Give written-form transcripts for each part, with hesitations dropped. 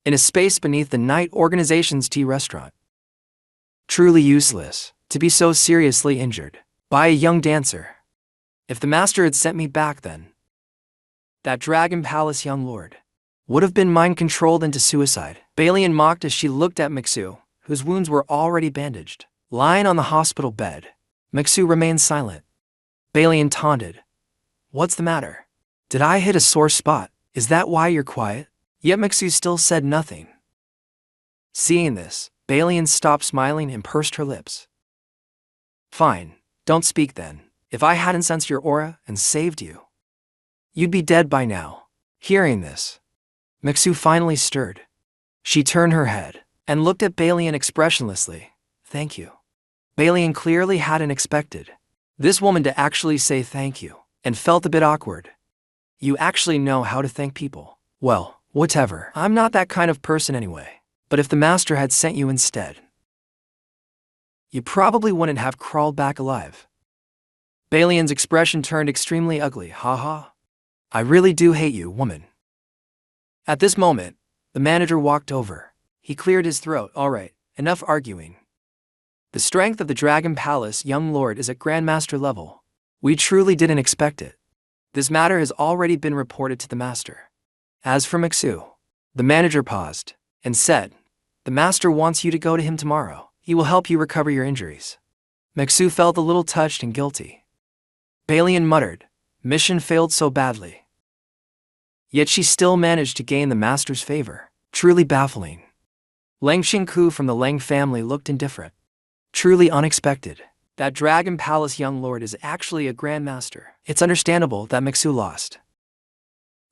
in a space beneath the night organization's tea restaurant. Truly useless to be so seriously injured by a young dancer. If the master had sent me back then, that Dragon Palace young lord would have been mind-controlled into suicide. Balian mocked as she looked at Mixu, whose wounds were already bandaged. Lying on the hospital bed, Mixu remained silent. Balian taunted. What's the matter? Did I hit a sore spot? Is that why you're quiet? Yet Mixu still said nothing. Seeing this, Balian stopped smiling and pursed her lips. Fine, don't speak then. If I hadn't sensed your aura and saved you, you'd be dead by now. Hearing this, Mixu finally stirred. She turned her head and looked at Balian expressionlessly. Thank you. Balian clearly hadn't expected this woman to actually say thank you, and felt a bit awkward. You actually know how to thank people. Well, whatever. I'm not that kind of person anyway. But if the master had sent you instead, you probably wouldn't have crawled back alive. Balian's expression turned extremely ugly. Haha. I really do hate you, woman. At this moment, the manager walked over. He cleared his throat. All right, enough arguing. The strength of the Dragon Palace young lord is at Grandmaster level. We truly didn't expect it. This matter has already been reported to the master. As for Mixu, the manager paused and said, the master wants you to go to him tomorrow. He will help you recover your injuries. Mixu felt a little touched and guilty. Balian muttered, mission failed so badly. Yet she still managed to gain the master's favor. Truly baffling. Lang Xingku from the Lang family looked indifferent. Truly unexpected. That Dragon Palace young lord is actually a grandmaster. It's understandable that Mixu lost.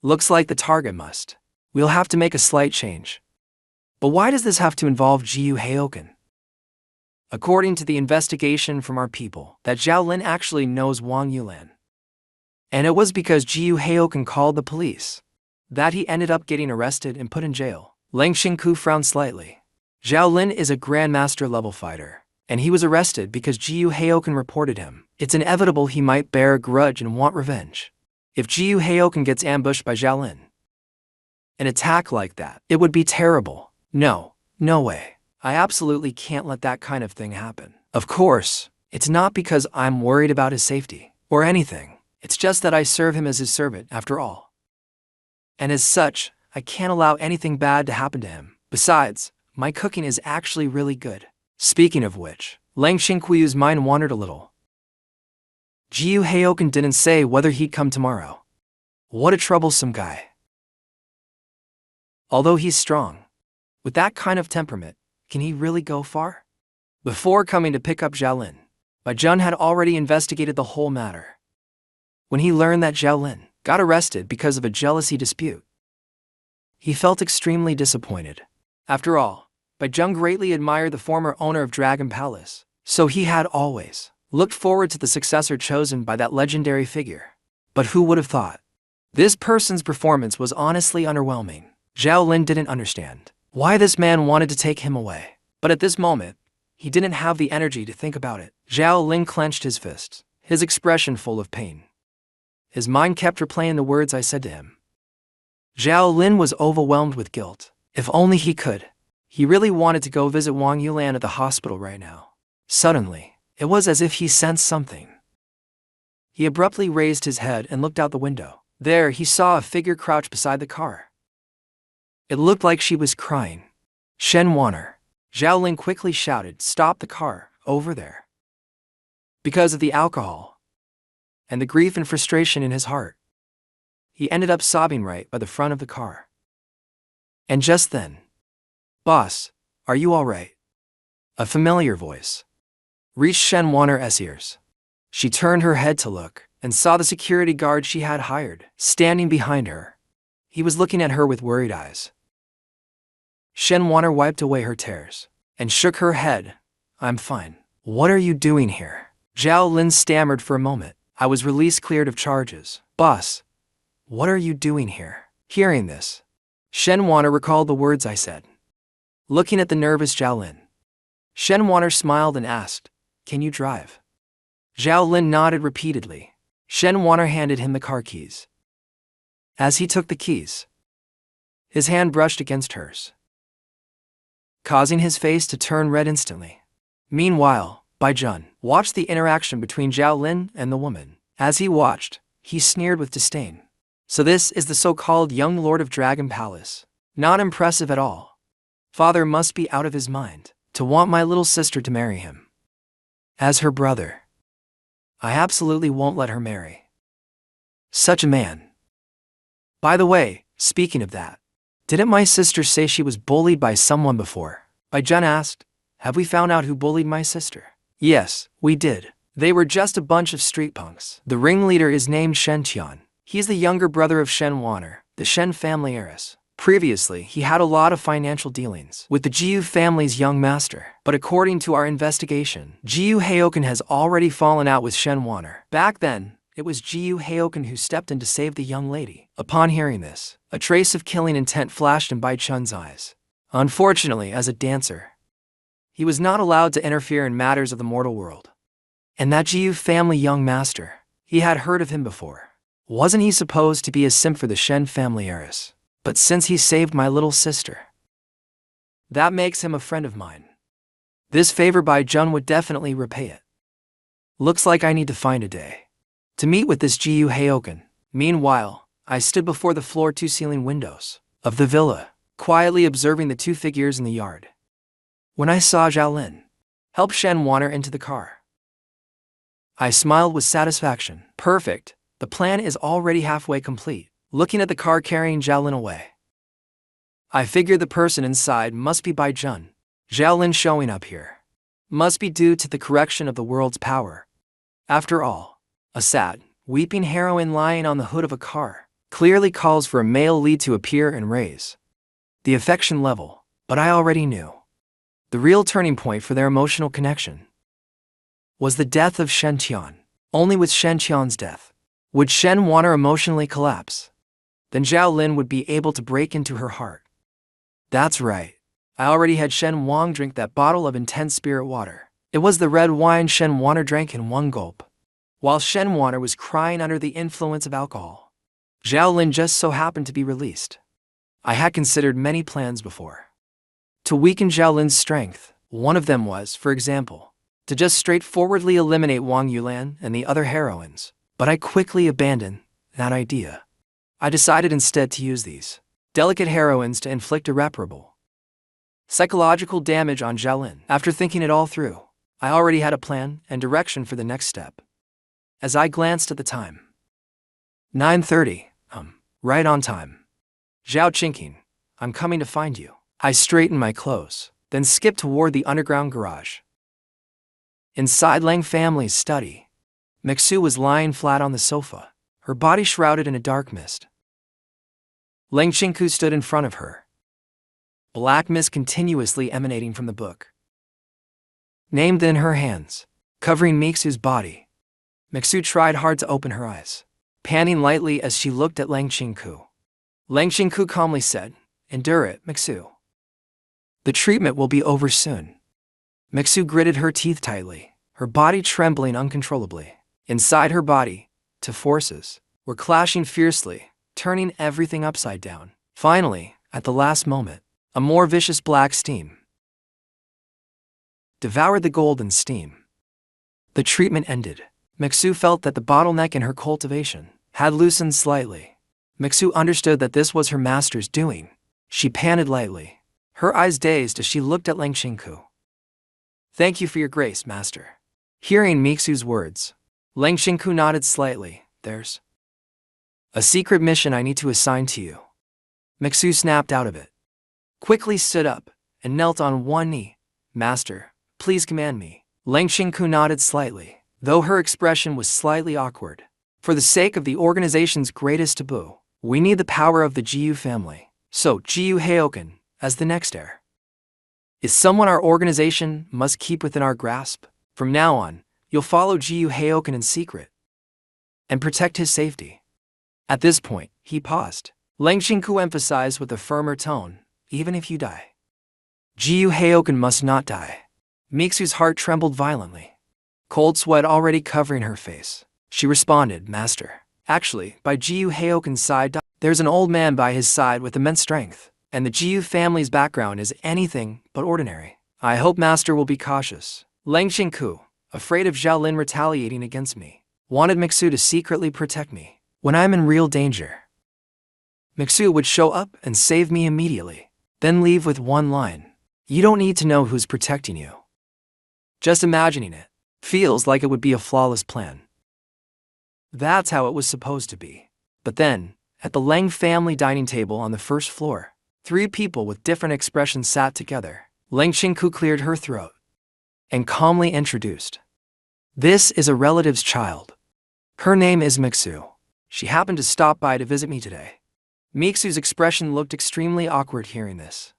Looks like the target must. We'll have to make a slight change. But why does this have to involve Jiu Heoken? According to the investigation from our people, that Zhao Lin actually knows Wang Yulan. And it was because Jiu Heoken called the police that he ended up getting arrested and put in jail. Lang Xingku frowned slightly. Zhao Lin is a grandmaster level fighter, and he was arrested because Jiu Heoken reported him. It's inevitable he might bear a grudge and want revenge. If Jiu Heoken gets ambushed by Zhao Lin, an attack like that, it would be terrible. No way. I absolutely can't let that kind of thing happen. Of course, it's not because I'm worried about his safety or anything. It's just that I serve him as his servant after all. And as such, I can't allow anything bad to happen to him. Besides, my cooking is actually really good. Speaking of which, Lang Xingkuyu's mind wandered a little. Jiu Heoken didn't say whether he'd come tomorrow. What a troublesome guy. Although he's strong, with that kind of temperament, can he really go far? Before coming to pick up Zhao Lin, Bai Jun had already investigated the whole matter. When he learned that Zhao Lin got arrested because of a jealousy dispute, he felt extremely disappointed. After all, Bai Jun greatly admired the former owner of Dragon Palace, so he had always looked forward to the successor chosen by that legendary figure. But who would have thought? This person's performance was honestly underwhelming. Zhao Lin didn't understand why this man wanted to take him away. But at this moment, he didn't have the energy to think about it. Zhao Lin clenched his fists, his expression full of pain. His mind kept replaying the words I said to him. Zhao Lin was overwhelmed with guilt. If only he could. He really wanted to go visit Wang Yulan at the hospital right now. Suddenly, it was as if he sensed something. He abruptly raised his head and looked out the window. There he saw a figure crouched beside the car. It looked like she was crying. Shen Wanner. Zhao Lin quickly shouted, "Stop the car, over there." Because of the alcohol and the grief and frustration in his heart, he ended up sobbing right by the front of the car. And just then, "Boss, are you all right?" A familiar voice reached Shen Wanner's ears. She turned her head to look and saw the security guard she had hired standing behind her. He was looking at her with worried eyes. Shen Wanner wiped away her tears and shook her head. "I'm fine." "What are you doing here?" Zhao Lin stammered for a moment. "I was released cleared of charges." "Boss, what are you doing here?" Hearing this, Shen Wanner recalled the words I said. Looking at the nervous Zhao Lin, Shen Wanner smiled and asked, "Can you drive?" Zhao Lin nodded repeatedly. Shen Wanner handed him the car keys. As he took the keys, his hand brushed against hers. causing his face to turn red instantly. Meanwhile, Bai Jun watched the interaction between Zhao Lin and the woman. As he watched, he sneered with disdain. So this is the so-called young lord of Dragon Palace. Not impressive at all. Father must be out of his mind to want my little sister to marry him. As her brother, I absolutely won't let her marry such a man. By the way, speaking of that, didn't my sister say she was bullied by someone before? Bai Jun asked. Have we found out who bullied my sister? Yes, we did. They were just a bunch of street punks. The ringleader is named Shen Tian. He's the younger brother of Shen Wanner, the Shen family heiress. Previously, he had a lot of financial dealings with the Jiyu family's young master. But according to our investigation, Jiyu Heoken has already fallen out with Shen Wanner. Back then, it was Jiyu Heoken who stepped in to save the young lady. Upon hearing this, a trace of killing intent flashed in Bai Chun's eyes. Unfortunately, as a dancer, he was not allowed to interfere in matters of the mortal world. And that Jiyu family young master, he had heard of him before. Wasn't he supposed to be a simp for the Shen family heiress? But since he saved my little sister, that makes him a friend of mine. This favor Bai Jun would definitely repay it. Looks like I need to find a day to meet with this Jiyu Heoken. Meanwhile, I stood before the floor-to-ceiling windows of the villa, quietly observing the two figures in the yard. When I saw Zhao Lin help Shen Wanner into the car, I smiled with satisfaction. Perfect, the plan is already halfway complete. Looking at the car carrying Zhao Lin away, I figured the person inside must be Bai Jun. Zhao Lin showing up here must be due to the correction of the world's power. After all, a sad, weeping heroine lying on the hood of a car clearly calls for a male lead to appear and raise the affection level. But I already knew the real turning point for their emotional connection was the death of Shen Tian. Only with Shen Tian's death would Shen Wanner emotionally collapse. Then Zhao Lin would be able to break into her heart. That's right. I already had Shen Wang drink that bottle of intense spirit water. It was the red wine Shen Wanner drank in one gulp, while Shen Wanner was crying under the influence of alcohol. Zhao Lin just so happened to be released. I had considered many plans before to weaken Zhao Lin's strength. One of them was, for example, to just straightforwardly eliminate Wang Yulan and the other heroines. But I quickly abandoned that idea. I decided instead to use these delicate heroines to inflict irreparable psychological damage on Zhao Lin. After thinking it all through, I already had a plan and direction for the next step. As I glanced at the time, 9:30, right on time. Zhao Qingqing, I'm coming to find you. I straightened my clothes, then skipped toward the underground garage. Inside Lang family's study, Mixu was lying flat on the sofa, her body shrouded in a dark mist. Lang Qingku stood in front of her, black mist continuously emanating from the book named in her hands, covering Mixu's body. Mixu tried hard to open her eyes, panting lightly as she looked at Lang Qingku. Lang Qingku calmly said, "Endure it, Mixu. The treatment will be over soon." Mixu gritted her teeth tightly, her body trembling uncontrollably. Inside her body, two forces were clashing fiercely, turning everything upside down. Finally, at the last moment, a more vicious black steam devoured the golden steam. The treatment ended. Mixu felt that the bottleneck in her cultivation had loosened slightly. Mixu understood that this was her master's doing. She panted lightly, her eyes dazed as she looked at Lang Qingku. "Thank you for your grace, master." Hearing Mixu's words, Lang Qingku nodded slightly. "There's a secret mission I need to assign to you." Mixu snapped out of it, quickly stood up, and knelt on one knee. "Master, please command me." Lang Qingku nodded slightly, though her expression was slightly awkward. "For the sake of the organization's greatest taboo, we need the power of the Jiyu family. So Jiyu Heoken, as the next heir, is someone our organization must keep within our grasp. From now on, you'll follow Jiyu Heoken in secret and protect his safety." At this point, he paused. Lang Qingku emphasized with a firmer tone, "Even if you die, Jiyu Heoken must not die." Mixu's heart trembled violently, cold sweat already covering her face. She responded, "Master, actually, by Jiyu Heoken's side, there's an old man by his side with immense strength. and the Jiu family's background is anything but ordinary. I hope Master will be cautious. Lang Xingku, afraid of Zhao Lin retaliating against me, wanted Mixu to secretly protect me. When I'm in real danger, Mixu would show up and save me immediately, then leave with one line. You don't need to know who's protecting you. Just imagining it feels like it would be a flawless plan. That's how it was supposed to be. But then, at the Lang family dining table on the first floor, 3 people with different expressions sat together. Lang Xingku cleared her throat and calmly introduced. This is a relative's child. Her name is Mixu. She happened to stop by to visit me today. Mixu's expression looked extremely awkward hearing this.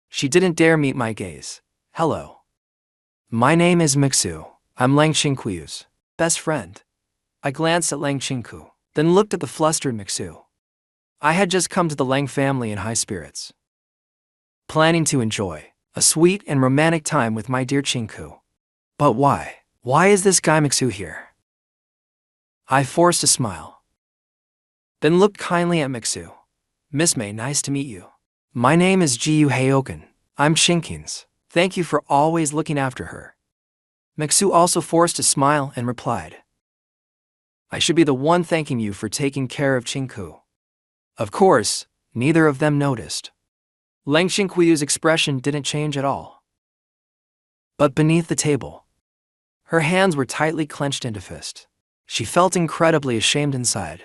She didn't dare meet my gaze. Hello. My name is Mixu. I'm Lang Xingku's best friend. I glanced at Lang Xingku, then looked at the flustered Mixu. I had just come to the Lang family in high spirits, planning to enjoy a sweet and romantic time with my dear Xingku. But why? Why is this guy Mixu here? I forced a smile, then looked kindly at Mixu. Miss May, nice to meet you. My name is Jiu Heioken. I'm Xingkin's. Thank you for always looking after her. Mixu also forced a smile and replied. I should be the one thanking you for taking care of Xingku. Of course, neither of them noticed. Lang Xingku's expression didn't change at all. But beneath the table, her hands were tightly clenched into fist. She felt incredibly ashamed inside.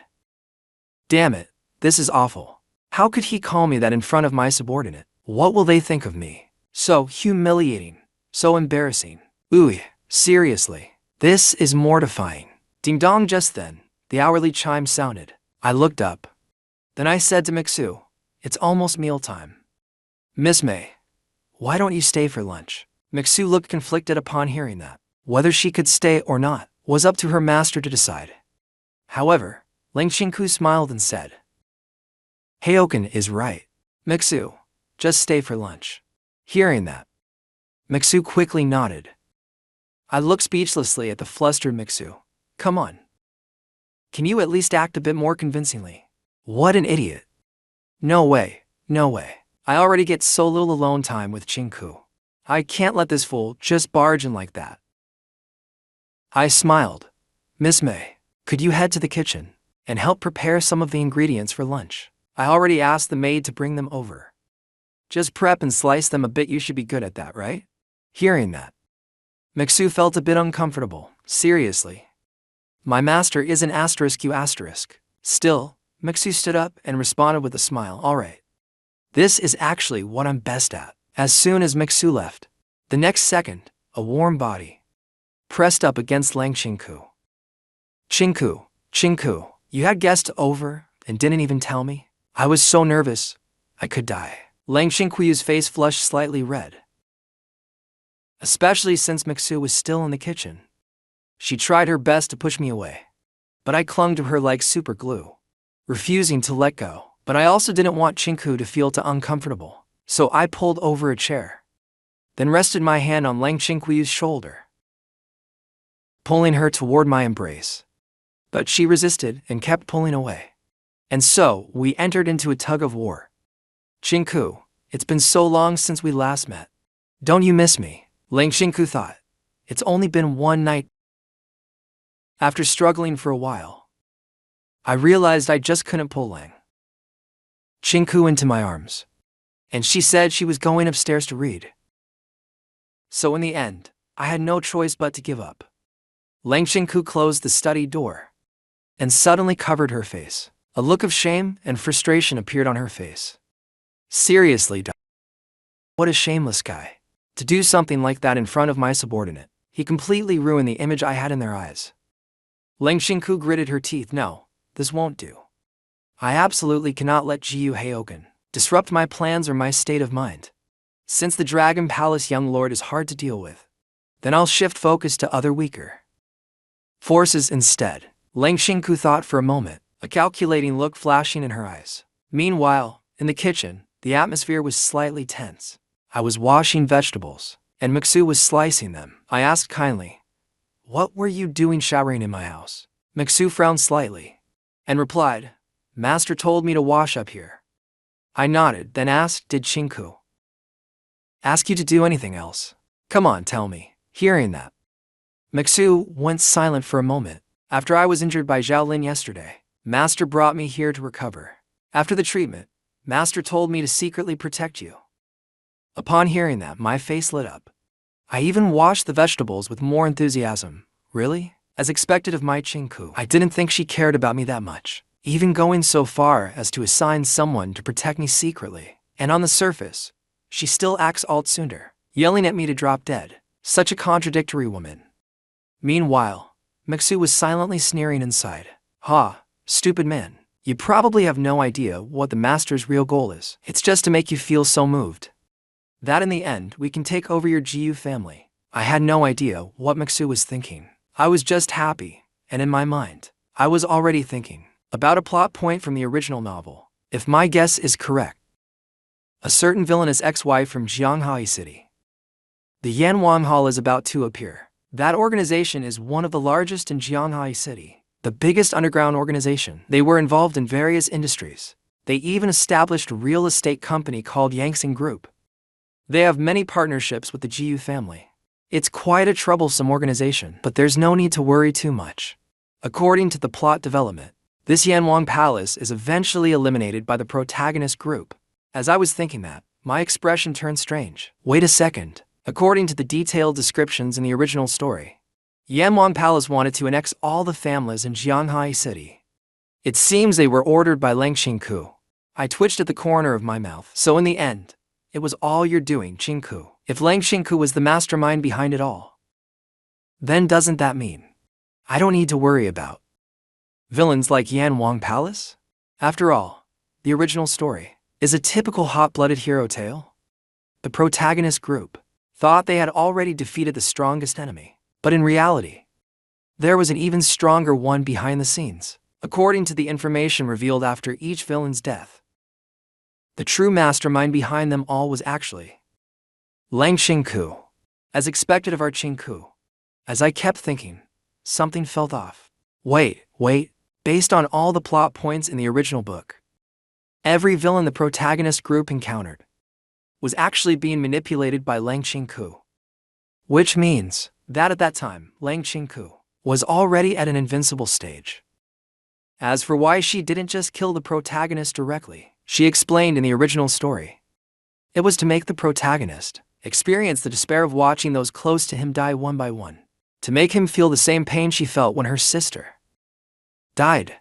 Damn it, this is awful. How could he call me that in front of my subordinate? What will they think of me? So humiliating, so embarrassing. Ooh, seriously, this is mortifying. Ding dong. Just then, the hourly chime sounded. I looked up. Then I said to Mixu, it's almost mealtime. Miss May, why don't you stay for lunch? Mixu looked conflicted upon hearing that. Whether she could stay or not was up to her master to decide. However, Lang Xingku smiled and said, Heioken is right. Mixu, just stay for lunch. Hearing that, Mixu quickly nodded. I looked speechlessly at the flustered Mixu. Come on. Can you at least act a bit more convincingly? What an idiot. No way, no way. I already get so little alone time with Xingku. I can't let this fool just barge in like that. I smiled. Miss May, could you head to the kitchen and help prepare some of the ingredients for lunch? I already asked the maid to bring them over. Just prep and slice them a bit. You should be good at that, right? Hearing that, Mixu felt a bit uncomfortable. Seriously. My master is an asterisk. Still, Mixu stood up and responded with a smile. All right. This is actually what I'm best at. As soon as Mixu left, the next second, a warm body pressed up against Lang Xingku. Xingku, you had guests over and didn't even tell me? I was so nervous, I could die. Lang Xingku's face flushed slightly red, especially since Mixu was still in the kitchen. She tried her best to push me away, but I clung to her like super glue, refusing to let go. But I also didn't want Xingku to feel too uncomfortable, so I pulled over a chair, then rested my hand on Lang Xingku's shoulder, pulling her toward my embrace. But she resisted and kept pulling away. And so, we entered into a tug of war. Xingku, it's been so long since we last met. Don't you miss me? Lang Xingku thought. It's only been one night. After struggling for a while, I realized I just couldn't pull Lang Xingku into my arms, and she said she was going upstairs to read. So in the end, I had no choice but to give up. Lang Xingku closed the study door and suddenly covered her face. A look of shame and frustration appeared on her face. Seriously, what a shameless guy. To do something like that in front of my subordinate. He completely ruined the image I had in their eyes. Lang Xingku gritted her teeth. No, this won't do. I absolutely cannot let Jiu Heioken disrupt my plans or my state of mind. Since the Dragon Palace young lord is hard to deal with, then I'll shift focus to other weaker forces instead. Lang Xingku thought for a moment, a calculating look flashing in her eyes. Meanwhile, in the kitchen, the atmosphere was slightly tense. I was washing vegetables, and Mixu was slicing them. I asked kindly, what were you doing showering in my house? Mixu frowned slightly and replied, Master told me to wash up here. I nodded, then asked, did Chinku ask you to do anything else? Come on, tell me. Hearing that, Mixu went silent for a moment. After I was injured by Zhao Lin yesterday, Master brought me here to recover. After the treatment, Master told me to secretly protect you. Upon hearing that, my face lit up. I even washed the vegetables with more enthusiasm. Really? As expected of my Chinku, I didn't think she cared about me that much, even going so far as to assign someone to protect me secretly. And on the surface, she still acts all tsundere, yelling at me to drop dead. Such a contradictory woman. Meanwhile, Mixu was silently sneering inside. Ha, stupid man. You probably have no idea what the Master's real goal is. It's just to make you feel so moved that in the end, we can take over your Jiyu family. I had no idea what Mixu was thinking. I was just happy, and in my mind, I was already thinking about a plot point from the original novel. If my guess is correct, a certain villainous ex-wife from Jianghai City. The Yanwang Hall is about to appear. That organization is one of the largest in Jianghai City, the biggest underground organization. They were involved in various industries. They even established a real estate company called Yangxing Group. They have many partnerships with the Jiyu family. It's quite a troublesome organization, but there's no need to worry too much. According to the plot development, this Yanwang Palace is eventually eliminated by the protagonist group. As I was thinking that, my expression turned strange. Wait a second. According to the detailed descriptions in the original story, Yanwang Palace wanted to annex all the families in Jianghai City. It seems they were ordered by Lang Xingku. I twitched at the corner of my mouth. So in the end, it was all your doing, Xingku. If Lang Xingku was the mastermind behind it all, then doesn't that mean I don't need to worry about villains like Yanwang Palace? After all, the original story is a typical hot-blooded hero tale. The protagonist group thought they had already defeated the strongest enemy, but in reality, there was an even stronger one behind the scenes. According to the information revealed after each villain's death, the true mastermind behind them all was actually Lang Xingku. As expected of our Xingku, as I kept thinking, something felt off. Wait, based on all the plot points in the original book, every villain the protagonist group encountered was actually being manipulated by Lang Xingku. Which means that at that time, Lang Xingku was already at an invincible stage. As for why she didn't just kill the protagonist directly, she explained in the original story. It was to make the protagonist experience the despair of watching those close to him die one by one, to make him feel the same pain she felt when her sister died.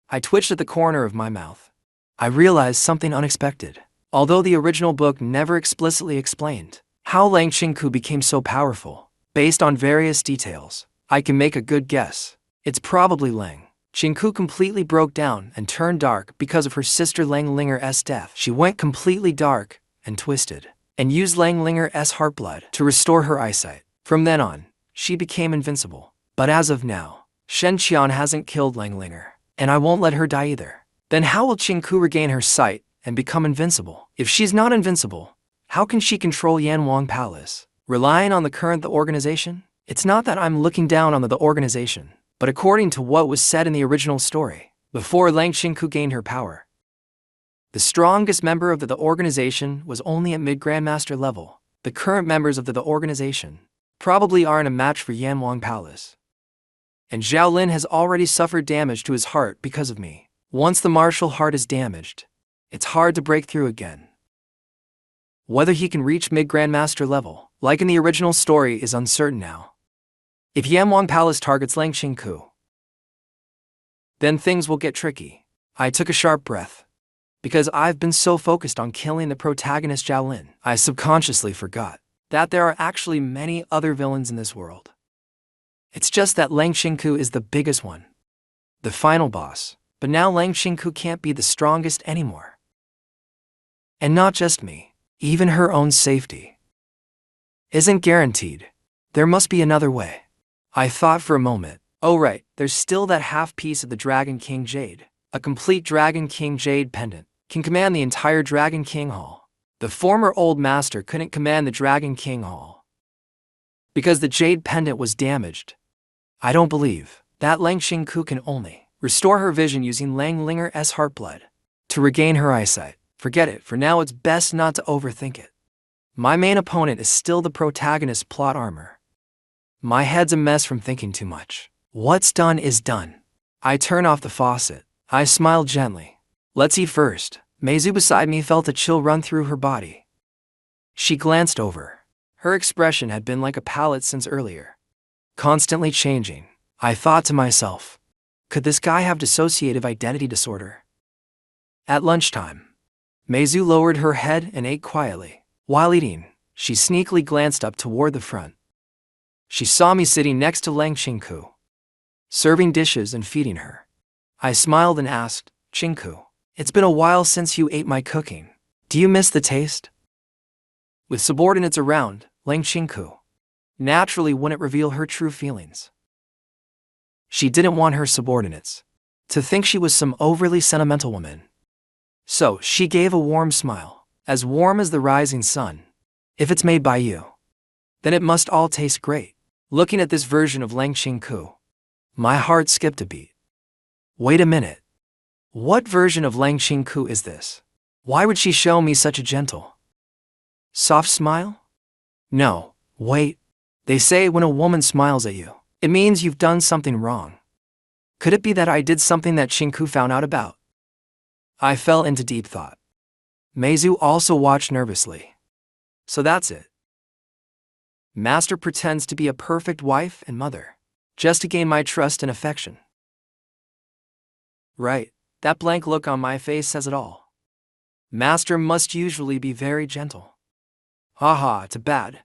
I twitched at the corner of my mouth. I realized something unexpected. Although the original book never explicitly explained how Lang Xingku became so powerful, based on various details, I can make a good guess. It's probably Lang Xingku completely broke down and turned dark because of her sister Lang Linger's death. She went completely dark and twisted, and used Lang Linger's heartblood to restore her eyesight. From then on, she became invincible. But as of now, Shen Qian hasn't killed Lang Linger, and I won't let her die either. Then how will Xingku regain her sight and become invincible? If she's not invincible, how can she control Yanwang Palace? Relying on the organization? It's not that I'm looking down on the organization, but according to what was said in the original story, before Lang Xingku gained her power, the strongest member of the organization was only at mid-grandmaster level. The current members of the organization probably aren't a match for Yanwang Palace. And Zhao Lin has already suffered damage to his heart because of me. Once the martial heart is damaged, it's hard to break through again. Whether he can reach mid-grandmaster level, like in the original story, is uncertain now. If Yanwang Palace targets Lang Xingku, then things will get tricky. I took a sharp breath. Because I've been so focused on killing the protagonist Zhao Lin, I subconsciously forgot that there are actually many other villains in this world. It's just that Lang Xingku is the biggest one, the final boss. But now Lang Xingku can't be the strongest anymore. And not just me, even her own safety isn't guaranteed. There must be another way. I thought for a moment. Oh right, there's still that half piece of the Dragon King Jade. A complete Dragon King Jade pendant can command the entire Dragon King Hall. The former old master couldn't command the Dragon King Hall because the Jade pendant was damaged. I don't believe that Lang Xingku can only restore her vision using Lang Linger's heartblood to regain her eyesight. Forget it, for now it's best not to overthink it. My main opponent is still the protagonist's plot armor. My head's a mess from thinking too much. What's done is done. I turn off the faucet. I smile gently. Let's eat first. Meizu beside me felt a chill run through her body. She glanced over. Her expression had been like a palette since earlier. Constantly changing. I thought to myself, could this guy have dissociative identity disorder? At lunchtime, Meizu lowered her head and ate quietly. While eating, she sneakily glanced up toward the front. She saw me sitting next to Lang Qingku, serving dishes and feeding her. I smiled and asked, Qingku, it's been a while since you ate my cooking. Do you miss the taste? With subordinates around, Lang Qingku naturally wouldn't reveal her true feelings. She didn't want her subordinates to think she was some overly sentimental woman. So she gave a warm smile, as warm as the rising sun. If it's made by you, then it must all taste great. Looking at this version of Lang Qingku, my heart skipped a beat. Wait a minute. What version of Lang Qingku is this? Why would she show me such a gentle, soft smile? No, wait. They say when a woman smiles at you, it means you've done something wrong. Could it be that I did something that Qingku found out about? I fell into deep thought. Meizu also watched nervously. So that's it. Master pretends to be a perfect wife and mother, just to gain my trust and affection. Right, that blank look on my face says it all. Master must usually be very gentle. Haha, too bad.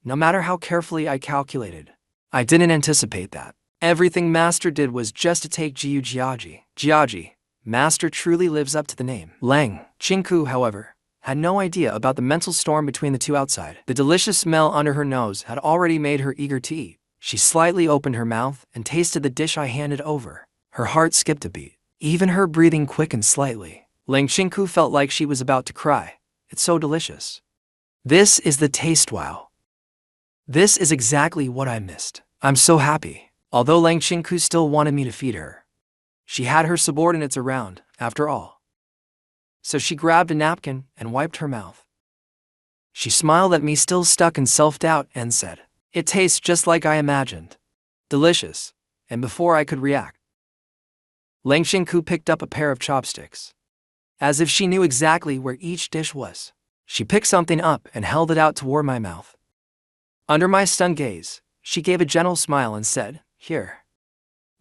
No matter how carefully I calculated, I didn't anticipate that. Everything Master did was just to take Jiu Jiaji. Jiaji, Master truly lives up to the name. Lang Qingku, however, had no idea about the mental storm between the two outside. The delicious smell under her nose had already made her eager to eat. She slightly opened her mouth and tasted the dish I handed over. Her heart skipped a beat. Even her breathing quickened slightly. Lang Qingku felt like she was about to cry. It's so delicious. This is the taste wow. This is exactly what I missed. I'm so happy. Although Lang Qingku still wanted me to feed her, she had her subordinates around, after all. So she grabbed a napkin and wiped her mouth. She smiled at me, still stuck in self-doubt, and said, it tastes just like I imagined. Delicious. And before I could react, Lang Qingku picked up a pair of chopsticks. As if she knew exactly where each dish was, she picked something up and held it out toward my mouth. Under my stunned gaze, she gave a gentle smile and said, here.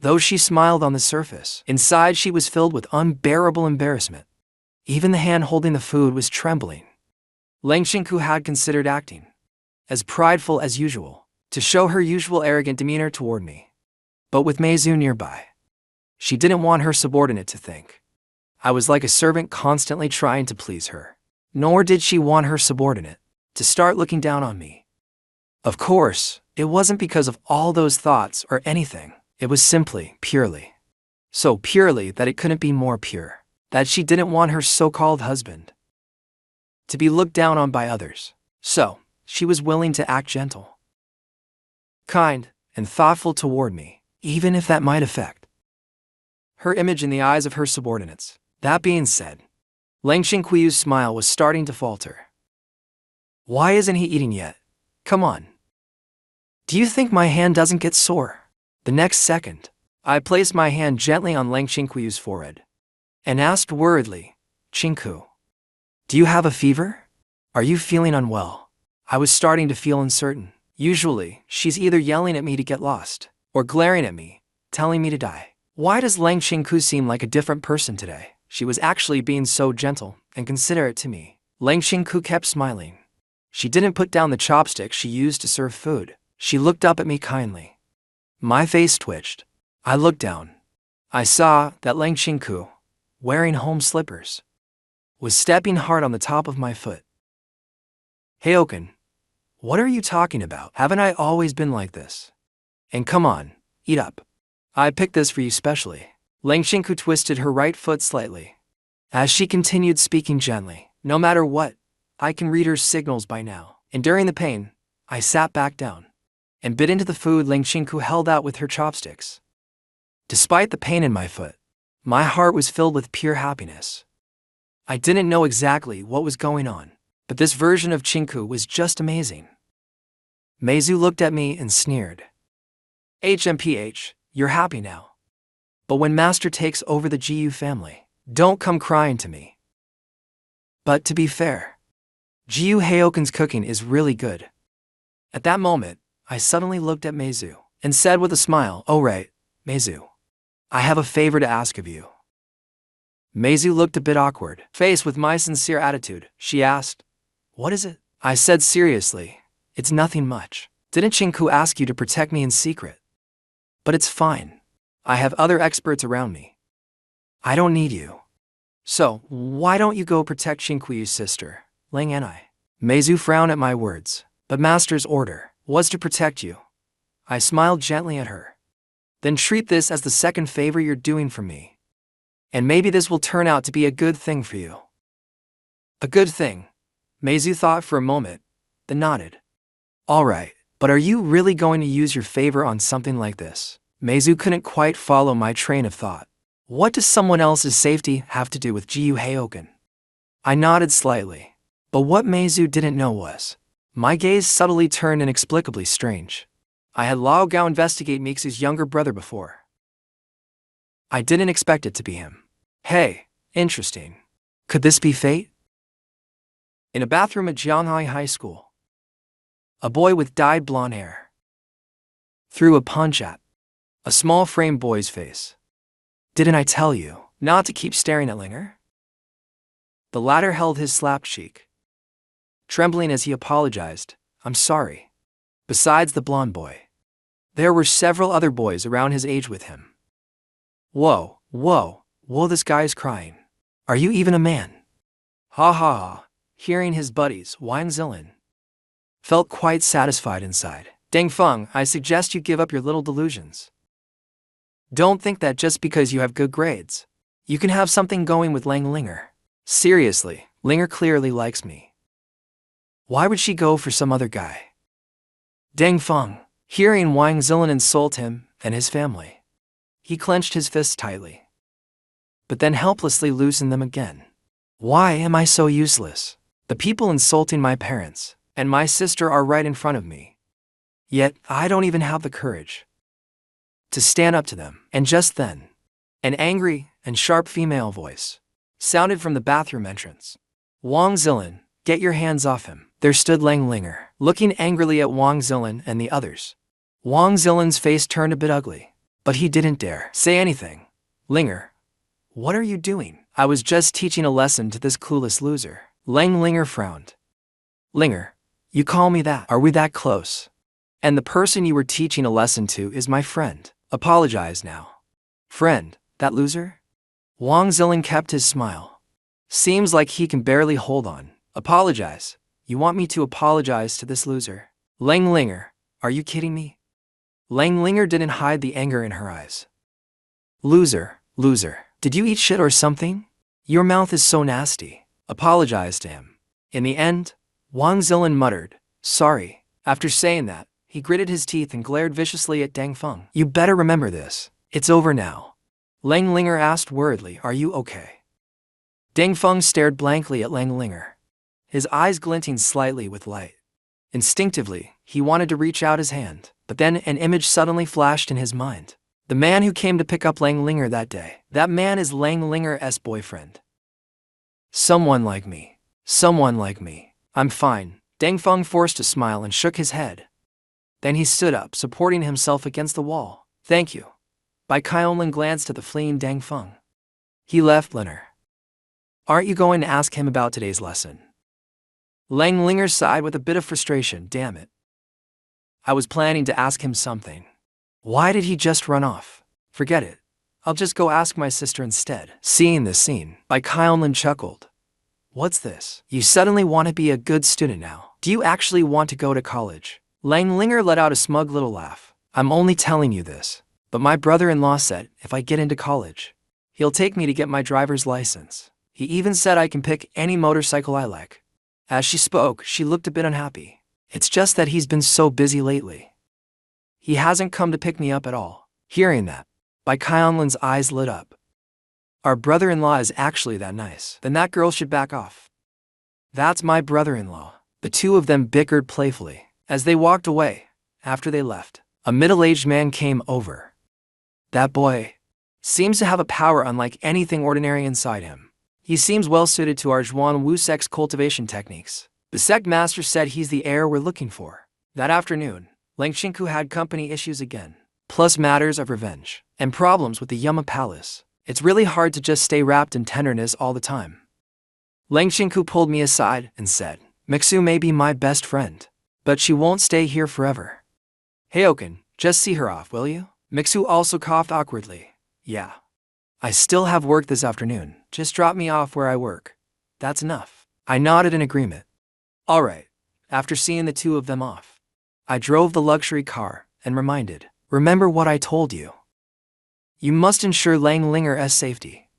Though she smiled on the surface, inside she was filled with unbearable embarrassment. Even the hand holding the food was trembling. Lang Qingku had considered acting as prideful as usual, to show her usual arrogant demeanor toward me. But with Meizu nearby, she didn't want her subordinate to think I was like a servant constantly trying to please her. Nor did she want her subordinate to start looking down on me. Of course, it wasn't because of all those thoughts or anything. It was simply, purely. So purely that it couldn't be more pure. That she didn't want her so-called husband to be looked down on by others. So, she was willing to act gentle, kind, and thoughtful toward me, even if that might affect her image in the eyes of her subordinates. That being said, Lang Qingku's smile was starting to falter. Why isn't he eating yet? Come on. Do you think my hand doesn't get sore? The next second, I placed my hand gently on Lang Qingku's forehead and asked worriedly, Qingku, do you have a fever? Are you feeling unwell? I was starting to feel uncertain. Usually, she's either yelling at me to get lost or glaring at me, telling me to die. Why does Lang Qingku seem like a different person today? She was actually being so gentle and considerate to me. Lang Qingku kept smiling. She didn't put down the chopstick she used to serve food. She looked up at me kindly. My face twitched. I looked down. I saw that Lang Qingku, wearing home slippers, was stepping hard on the top of my foot. Hey Oken, what are you talking about? Haven't I always been like this? And come on, eat up. I picked this for you specially. Lang Qingku twisted her right foot slightly. As she continued speaking gently, no matter what, I can read her signals by now. Enduring the pain, I sat back down and bit into the food Lang Qingku held out with her chopsticks. Despite the pain in my foot, my heart was filled with pure happiness. I didn't know exactly what was going on, but this version of Chinku was just amazing. Meizu looked at me and sneered. HMPH, you're happy now. But when Master takes over the GU family, don't come crying to me. But to be fair, GU Heioken's cooking is really good. At that moment, I suddenly looked at Meizu and said with a smile, "Oh right, Meizu. I have a favor to ask of you." Meizu looked a bit awkward. Faced with my sincere attitude, she asked, "What is it?" I said seriously, "It's nothing much. Didn't Chinku ask you to protect me in secret? But it's fine. I have other experts around me. I don't need you. So, why don't you go protect Chinkuyu's sister, Lang Enai?" Meizu frowned at my words, but Master's order was to protect you. I smiled gently at her. Then treat this as the second favor you're doing for me. And maybe this will turn out to be a good thing for you. A good thing? Meizu thought for a moment, then nodded. All right, but are you really going to use your favor on something like this? Meizu couldn't quite follow my train of thought. What does someone else's safety have to do with GU Heioken? I nodded slightly, but what Meizu didn't know was, my gaze subtly turned inexplicably strange. I had Lao Gao investigate Mixu's younger brother before. I didn't expect it to be him. Hey, interesting. Could this be fate? In a bathroom at Jianghai High School, a boy with dyed blonde hair threw a punch at a small frame boy's face. Didn't I tell you not to keep staring at Linger? The latter held his slapped cheek, trembling as he apologized. I'm sorry. Besides the blonde boy, there were several other boys around his age with him. Whoa, this guy's crying. Are you even a man? Ha ha ha. Hearing his buddies, Wang Zilin felt quite satisfied inside. Deng Feng, I suggest you give up your little delusions. Don't think that just because you have good grades, you can have something going with Lang Linger. Seriously, Linger clearly likes me. Why would she go for some other guy? Deng Feng, hearing Wang Zilin insult him and his family, he clenched his fists tightly, but then helplessly loosened them again. Why am I so useless? The people insulting my parents and my sister are right in front of me. Yet, I don't even have the courage to stand up to them. And just then, an angry and sharp female voice sounded from the bathroom entrance. Wang Zilin, get your hands off him. There stood Lang Linger, looking angrily at Wang Zilin and the others. Wang Zilin's face turned a bit ugly, but he didn't dare say anything. Linger, what are you doing? I was just teaching a lesson to this clueless loser. Lang Linger frowned. Linger, you call me that? Are we that close? And the person you were teaching a lesson to is my friend. Apologize now. Friend, that loser? Wang Zilin kept his smile. Seems like he can barely hold on. Apologize? You want me to apologize to this loser? Lang Linger, are you kidding me? Lang Linger didn't hide the anger in her eyes. Loser, did you eat shit or something? Your mouth is so nasty. Apologize to him. In the end, Wang Zilin muttered, sorry. After saying that, he gritted his teeth and glared viciously at Deng Feng. You better remember this. It's over now. Lang Linger asked worriedly, are you okay? Deng Feng stared blankly at Lang Linger, his eyes glinting slightly with light. Instinctively, he wanted to reach out his hand, but then an image suddenly flashed in his mind. The man who came to pick up Lang Linger that day. That man is Lang Linger's boyfriend. Someone like me. I'm fine. Deng Feng forced a smile and shook his head. Then he stood up, supporting himself against the wall. Thank you. Bai Kaionlin glanced at the fleeing Deng Feng. He left Linger. Aren't you going to ask him about today's lesson? Lang Linger sighed with a bit of frustration. Damn it. I was planning to ask him something. Why did he just run off? Forget it. I'll just go ask my sister instead. Seeing this scene, Bai Kaionlin chuckled. What's this? You suddenly want to be a good student now. Do you actually want to go to college? Lang Linger let out a smug little laugh. I'm only telling you this, but my brother-in-law said if I get into college, he'll take me to get my driver's license. He even said I can pick any motorcycle I like. As she spoke, she looked a bit unhappy. It's just that he's been so busy lately. He hasn't come to pick me up at all. Hearing that, Bai Kaionlin's eyes lit up. Our brother-in-law is actually that nice. Then that girl should back off. That's my brother-in-law. The two of them bickered playfully. As they walked away, after they left, a middle-aged man came over. That boy seems to have a power unlike anything ordinary inside him. He seems well suited to our Zhuan Wu sect's cultivation techniques. The sect master said he's the heir we're looking for. That afternoon, Lang Xingku had company issues again, plus matters of revenge and problems with the Yama Palace. It's really hard to just stay wrapped in tenderness all the time. Lang Xingku pulled me aside and said, Mixu may be my best friend, but she won't stay here forever. Heyoken, just see her off, will you? Mixu also coughed awkwardly. Yeah. I still have work this afternoon. Just drop me off where I work. That's enough. I nodded in agreement. All right. After seeing the two of them off, I drove the luxury car and remember what I told you. You must ensure Lang Linger's safety.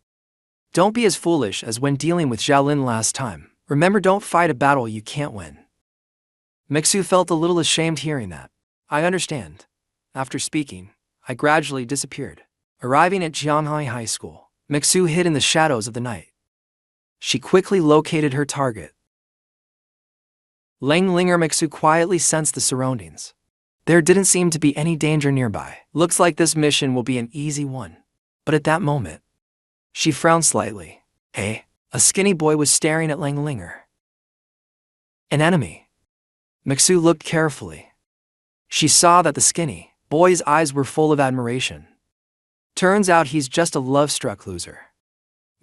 Don't be as foolish as when dealing with Xiaolin last time. Remember, don't fight a battle you can't win. Mixu felt a little ashamed hearing that. I understand. After speaking, I gradually disappeared. Arriving at Jianhai High School, Mixu hid in the shadows of the night. She quickly located her target. Lang Linger Mixu quietly sensed the surroundings. There didn't seem to be any danger nearby. Looks like this mission will be an easy one. But at that moment, she frowned slightly. Hey, a skinny boy was staring at Lang Linger. An enemy. Mixu looked carefully. She saw that the skinny boy's eyes were full of admiration. Turns out he's just a love-struck loser.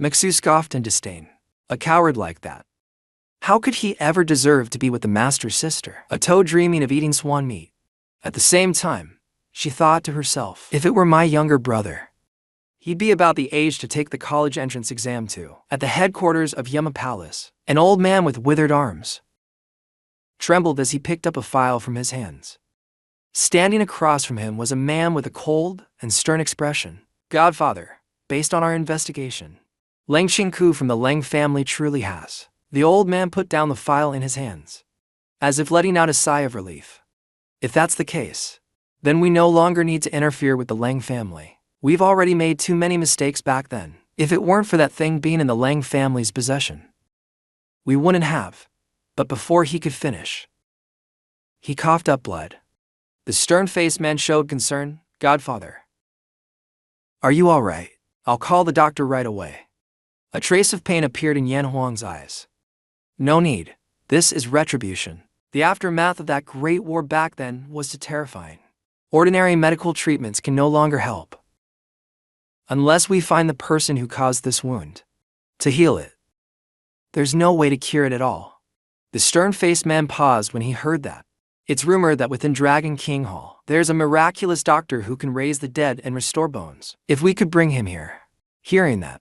Mixu scoffed in disdain. A coward like that. How could he ever deserve to be with the master's sister? A toad dreaming of eating swan meat. At the same time, she thought to herself, if it were my younger brother, he'd be about the age to take the college entrance exam too. At the headquarters of Yama Palace, an old man with withered arms trembled as he picked up a file from his hands. Standing across from him was a man with a cold and stern expression. Godfather, based on our investigation, Lang Xingku from the Lang family truly has. The old man put down the file in his hands, as if letting out a sigh of relief. If that's the case, then we no longer need to interfere with the Lang family. We've already made too many mistakes back then. If it weren't for that thing being in the Lang family's possession, we wouldn't have. But before he could finish, he coughed up blood. The stern-faced man showed concern. Godfather, are you all right? I'll call the doctor right away. A trace of pain appeared in Yan Huang's eyes. No need. This is retribution. The aftermath of that great war back then was too terrifying. Ordinary medical treatments can no longer help, unless we find the person who caused this wound. To heal it, there's no way to cure it at all. The stern-faced man paused when he heard that. It's rumored that within Dragon King Hall, there's a miraculous doctor who can raise the dead and restore bones. If we could bring him here. Hearing that,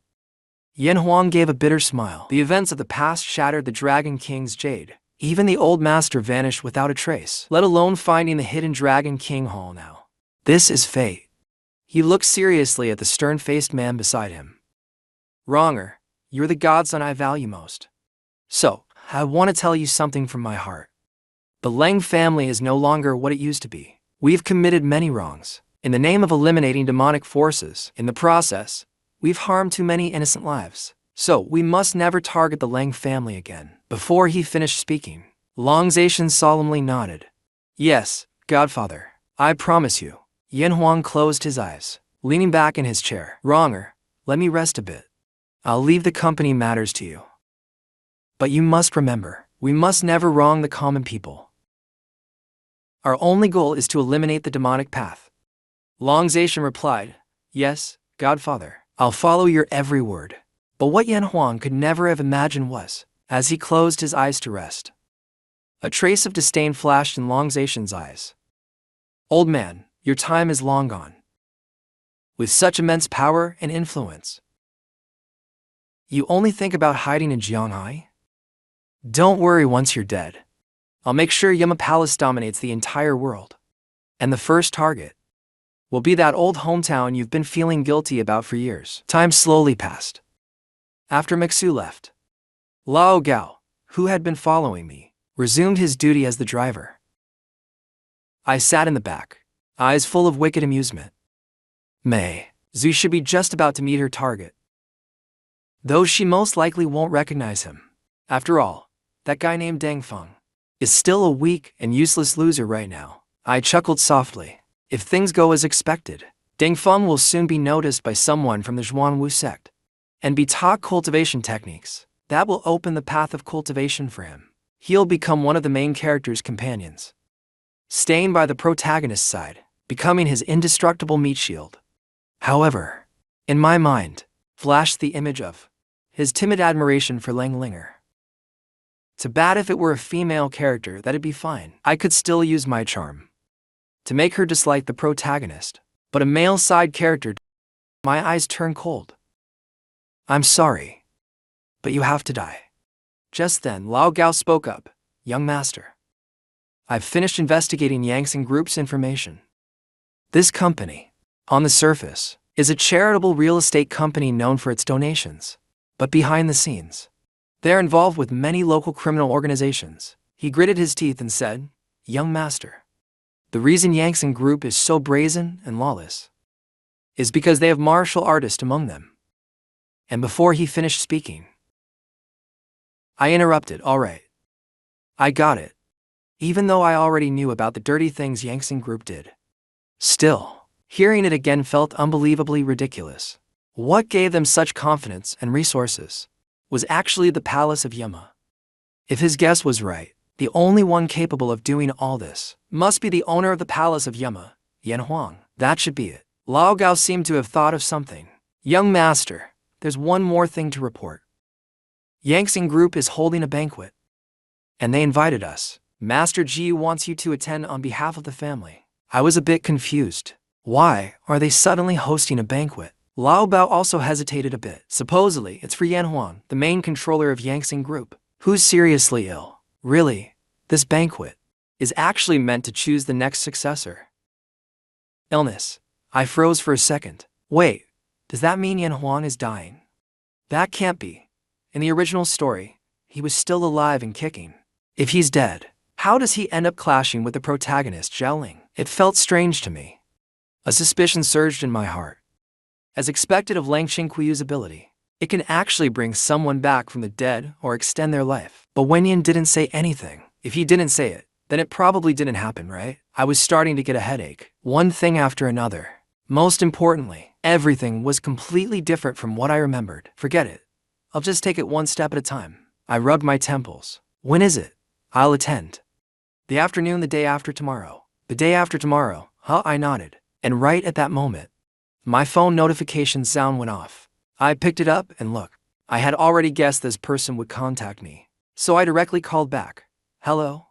Yan Huang gave a bitter smile. The events of the past shattered the Dragon King's jade. Even the old master vanished without a trace, let alone finding the hidden Dragon King Hall now. This is fate. He looked seriously at the stern-faced man beside him. Wronger, you're the godson I value most. So, I want to tell you something from my heart. The Lang family is no longer what it used to be. We've committed many wrongs in the name of eliminating demonic forces. In the process, we've harmed too many innocent lives. So, we must never target the Lang family again. Before he finished speaking, Long Zaishan solemnly nodded. Yes, Godfather, I promise you. Yan Huang closed his eyes, leaning back in his chair. Wronger, let me rest a bit. I'll leave the company matters to you. But you must remember, we must never wrong the common people. Our only goal is to eliminate the demonic path. Long Zaishan replied, Yes, Godfather, I'll follow your every word. But what Yan Huang could never have imagined was, as he closed his eyes to rest, a trace of disdain flashed in Long Zaishan's eyes. Old man, your time is long gone. With such immense power and influence, you only think about hiding in Jianhai? Don't worry once you're dead. I'll make sure Yama Palace dominates the entire world. And the first target will be that old hometown you've been feeling guilty about for years. Time slowly passed. After Mixu left, Lao Gao, who had been following me, resumed his duty as the driver. I sat in the back, eyes full of wicked amusement. Mei Zhu should be just about to meet her target. though she most likely won't recognize him. After all, that guy named Dang Feng is still a weak and useless loser right now. I chuckled softly. If things go as expected, Dang Feng will soon be noticed by someone from the Zhuanwu sect and be taught cultivation techniques. That will open the path of cultivation for him. He'll become one of the main character's companions, staying by the protagonist's side, becoming his indestructible meat shield. However, in my mind, flashed the image of his timid admiration for Lang Linger. Too bad if it were a female character, that'd be fine. I could still use my charm to make her dislike the protagonist, but a male side character, my eyes turn cold. I'm sorry, but you have to die. Just then, Lao Gao spoke up. Young master, I've finished investigating Yangtze Group's information. This company, on the surface, is a charitable real estate company known for its donations, but behind the scenes, they're involved with many local criminal organizations. He gritted his teeth and said, Young master, the reason Yangtze Group is so brazen and lawless is because they have martial artists among them. And before he finished speaking, I interrupted. All right, I got it. Even though I already knew about the dirty things Yangtze Group did, still, hearing it again felt unbelievably ridiculous. What gave them such confidence and resources was actually the palace of Yema. If his guess was right, the only one capable of doing all this must be the owner of the palace of Yema, Yan Huang. That should be it. Lao Gao seemed to have thought of something. Young master, there's one more thing to report. Yangtze Group is holding a banquet, and they invited us. Master Ji wants you to attend on behalf of the family. I was a bit confused. Why are they suddenly hosting a banquet? Lao Bao also hesitated a bit. Supposedly, it's for Yan Huang, the main controller of Yangtze Group, who's seriously ill. Really, this banquet is actually meant to choose the next successor. Illness. I froze for a second. Wait, does that mean Yan Huang is dying? That can't be. In the original story, he was still alive and kicking. If he's dead, how does he end up clashing with the protagonist, Zhao Ling? It felt strange to me. A suspicion surged in my heart. As expected of Lang Qingkuyu's ability, it can actually bring someone back from the dead or extend their life. But Wenyan didn't say anything. If he didn't say it, then it probably didn't happen, right? I was starting to get a headache. One thing after another. Most importantly, everything was completely different from what I remembered. Forget it. I'll just take it one step at a time. I rubbed my temples. When is it? I'll attend. The afternoon, the day after tomorrow. The day after tomorrow, huh? I nodded. And right at that moment, my phone notification sound went off. I picked it up and looked. I had already guessed this person would contact me, so I directly called back. Hello?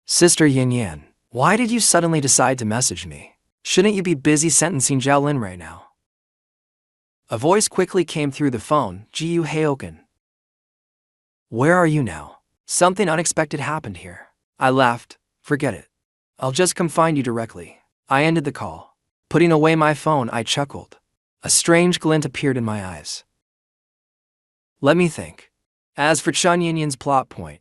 Sister Yin Yan, why did you suddenly decide to message me? Shouldn't you be busy sentencing Zhao Lin right now? A voice quickly came through the phone. Jiyu Heoken. Where are you now? Something unexpected happened here. I laughed. Forget it. I'll just come find you directly. I ended the call. Putting away my phone, I chuckled. A strange glint appeared in my eyes. Let me think. As for Chun Yinyan's plot point,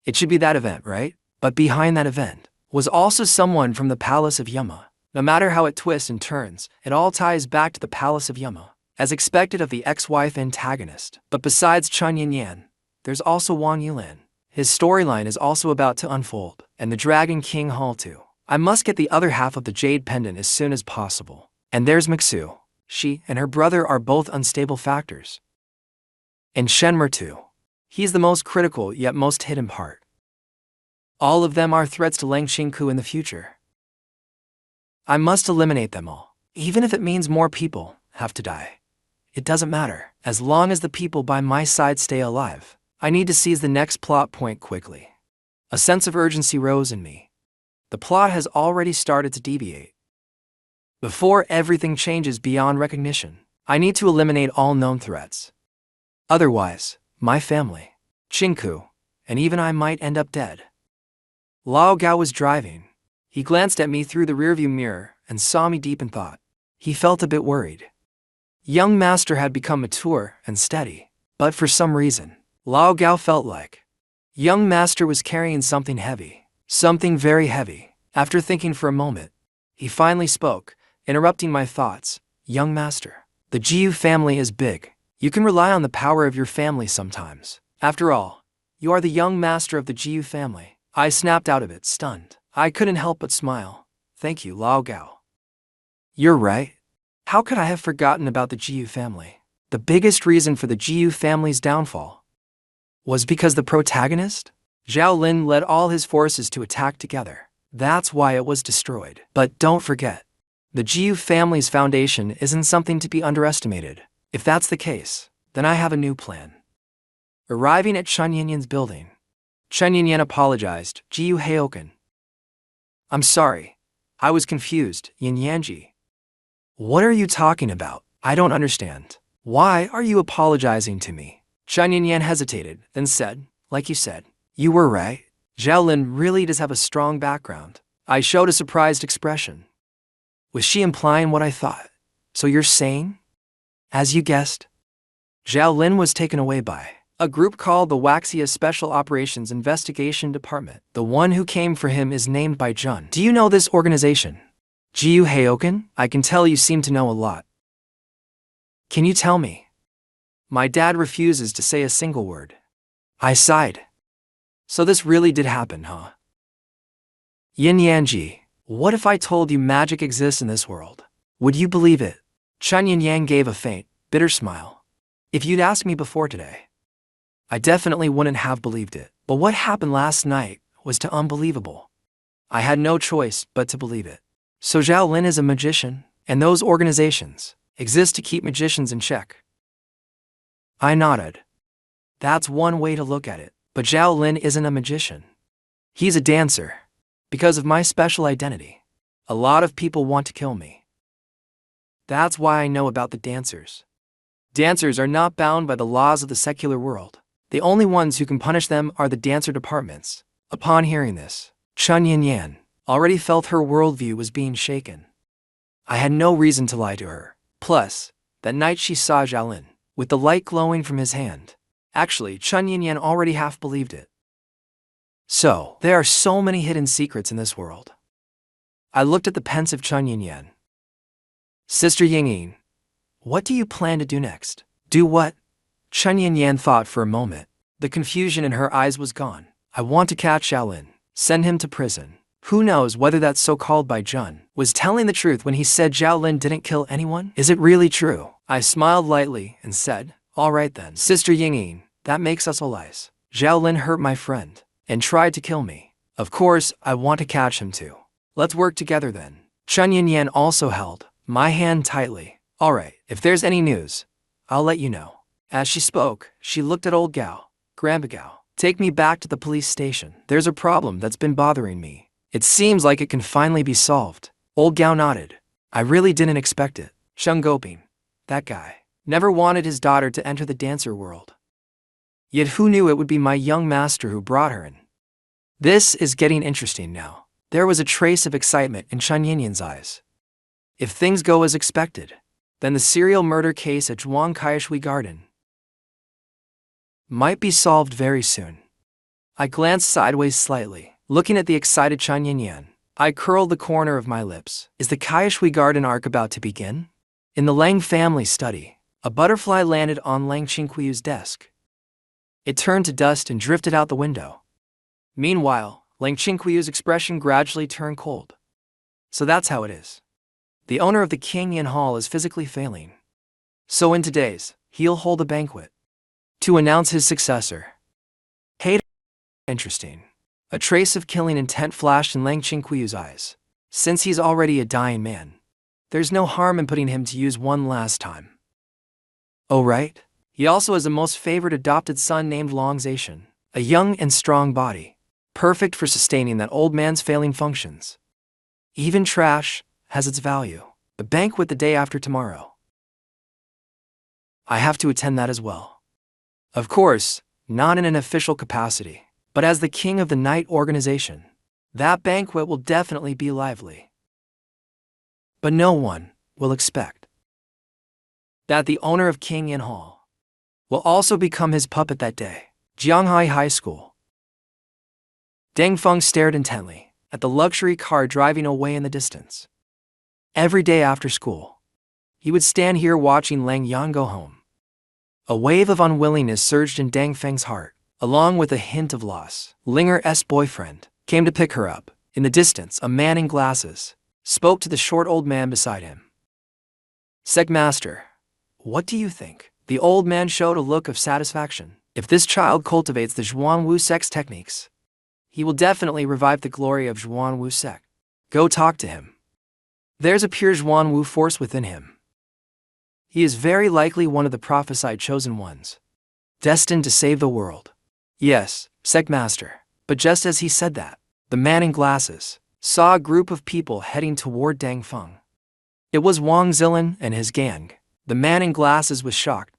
it should be that event, right? But behind that event was also someone from the Palace of Yema. No matter how it twists and turns, it all ties back to the Palace of Yema, as expected of the ex-wife antagonist. But besides Chun Yinyan, there's also Wang Yulin. His storyline is also about to unfold, and the Dragon King Hall too. I must get the other half of the Jade Pendant as soon as possible. And there's Mixu. She and her brother are both unstable factors. And Shenmue too. He's the most critical yet most hidden part. All of them are threats to Lang Qingku in the future. I must eliminate them all. Even if it means more people have to die. It doesn't matter. As long as the people by my side stay alive, I need to seize the next plot point quickly. A sense of urgency rose in me. The plot has already started to deviate. Before everything changes beyond recognition, I need to eliminate all known threats. Otherwise, my family, Qingku, and even I might end up dead. Lao Gao was driving. He glanced at me through the rearview mirror and saw me deep in thought. He felt a bit worried. Young master had become mature and steady, but for some reason, Lao Gao felt like young master was carrying something heavy, something very heavy. After thinking for a moment, he finally spoke, interrupting my thoughts. Young master, the Jiu family is big. You can rely on the power of your family sometimes. After all, you are the young master of the Jiu family. I snapped out of it, stunned. I couldn't help but smile. Thank you, Lao Gao. You're right. How could I have forgotten about the Jiu family? The biggest reason for the Jiu family's downfall was because the protagonist, Zhao Lin, led all his forces to attack together. That's why it was destroyed. But don't forget, the Jiu family's foundation isn't something to be underestimated. If that's the case, then I have a new plan. Arriving at Chen Yanyan's building, Chen Yanyan apologized. Jiu Heoken. I'm sorry. I was confused, Yin Yanji. What are you talking about? I don't understand. Why are you apologizing to me? Chen Yanyan hesitated, then said, like you said, you were right. Zhao Lin really does have a strong background. I showed a surprised expression. Was she implying what I thought? So you're saying? As you guessed. Zhao Lin was taken away by a group called the Waxia Special Operations Investigation Department. The one who came for him is named by Jun. Do you know this organization? Jiu Heoken? I can tell you seem to know a lot. Can you tell me? My dad refuses to say a single word. I sighed. So this really did happen, huh? Yin Yanji, what if I told you magic exists in this world? Would you believe it? Chen Yanyan gave a faint, bitter smile. If you'd asked me before today, I definitely wouldn't have believed it. But what happened last night was too unbelievable. I had no choice but to believe it. So Zhao Lin is a magician, and those organizations exist to keep magicians in check. I nodded. That's one way to look at it. But Zhao Lin isn't a magician. He's a dancer. Because of my special identity, a lot of people want to kill me. That's why I know about the dancers. Dancers are not bound by the laws of the secular world. The only ones who can punish them are the dancer departments. Upon hearing this, Chen Yanyan already felt her worldview was being shaken. I had no reason to lie to her. Plus, that night she saw Zhao Lin, with the light glowing from his hand. Actually, Chen Yanyan already half believed it. So, there are so many hidden secrets in this world. I looked at the pensive Chen Yanyan. Sister Yingying, what do you plan to do next? Do what? Chen Yanyan thought for a moment. The confusion in her eyes was gone. I want to catch Zhao Lin, send him to prison. Who knows whether that so-called by Jun was telling the truth when he said Zhao Lin didn't kill anyone? Is it really true? I smiled lightly and said, all right then, Sister Yingying, that makes us allies. Zhao Lin hurt my friend and tried to kill me. Of course, I want to catch him too. Let's work together then. Chen Yanyan also held my hand tightly. All right, if there's any news, I'll let you know. As she spoke, she looked at old Gao. Grandpa Gao, take me back to the police station. There's a problem that's been bothering me. It seems like it can finally be solved. Old Gao nodded. I really didn't expect it. Sheng Goping, that guy, never wanted his daughter to enter the dancer world. Yet who knew it would be my young master who brought her in? This is getting interesting now. There was a trace of excitement in Chen Yanyan's eyes. If things go as expected, then the serial murder case at Zhuang Kaishui Garden might be solved very soon. I glanced sideways slightly, looking at the excited Chen Yanyan. I curled the corner of my lips. Is the Kaishui Garden arc about to begin? In the Lang family study, a butterfly landed on Lang Qingquyu's desk. It turned to dust and drifted out the window. Meanwhile, Lang Qingquyu's expression gradually turned cold. So that's how it is. The owner of the King Yin Hall is physically failing. So in today's, he'll hold a banquet to announce his successor. Hey, interesting. A trace of killing intent flashed in Lang Qingquyu's eyes. Since he's already a dying man, there's no harm in putting him to use one last time. Oh right? He also has a most favored adopted son named Long Zaishan, a young and strong body, perfect for sustaining that old man's failing functions. Even trash has its value. The banquet the day after tomorrow. I have to attend that as well. Of course, not in an official capacity, but as the king of the night organization. That banquet will definitely be lively. But no one will expect that the owner of King Yin Hall will also become his puppet that day. Jianghai High School. Deng Feng stared intently at the luxury car driving away in the distance. Every day after school, he would stand here watching Lang Yan go home. A wave of unwillingness surged in Dang Feng's heart, along with a hint of loss. Linger's boyfriend came to pick her up. In the distance, a man in glasses spoke to the short old man beside him. Master, what do you think? The old man showed a look of satisfaction. If this child cultivates the Zhuan Wu sect's techniques, he will definitely revive the glory of Zhuan Wu sect. Go talk to him. There's a pure Zhuan Wu force within him. He is very likely one of the prophesied chosen ones, destined to save the world. Yes, Master. But just as he said that, the man in glasses saw a group of people heading toward Dang Feng. It was Wang Zilin and his gang. The man in glasses was shocked,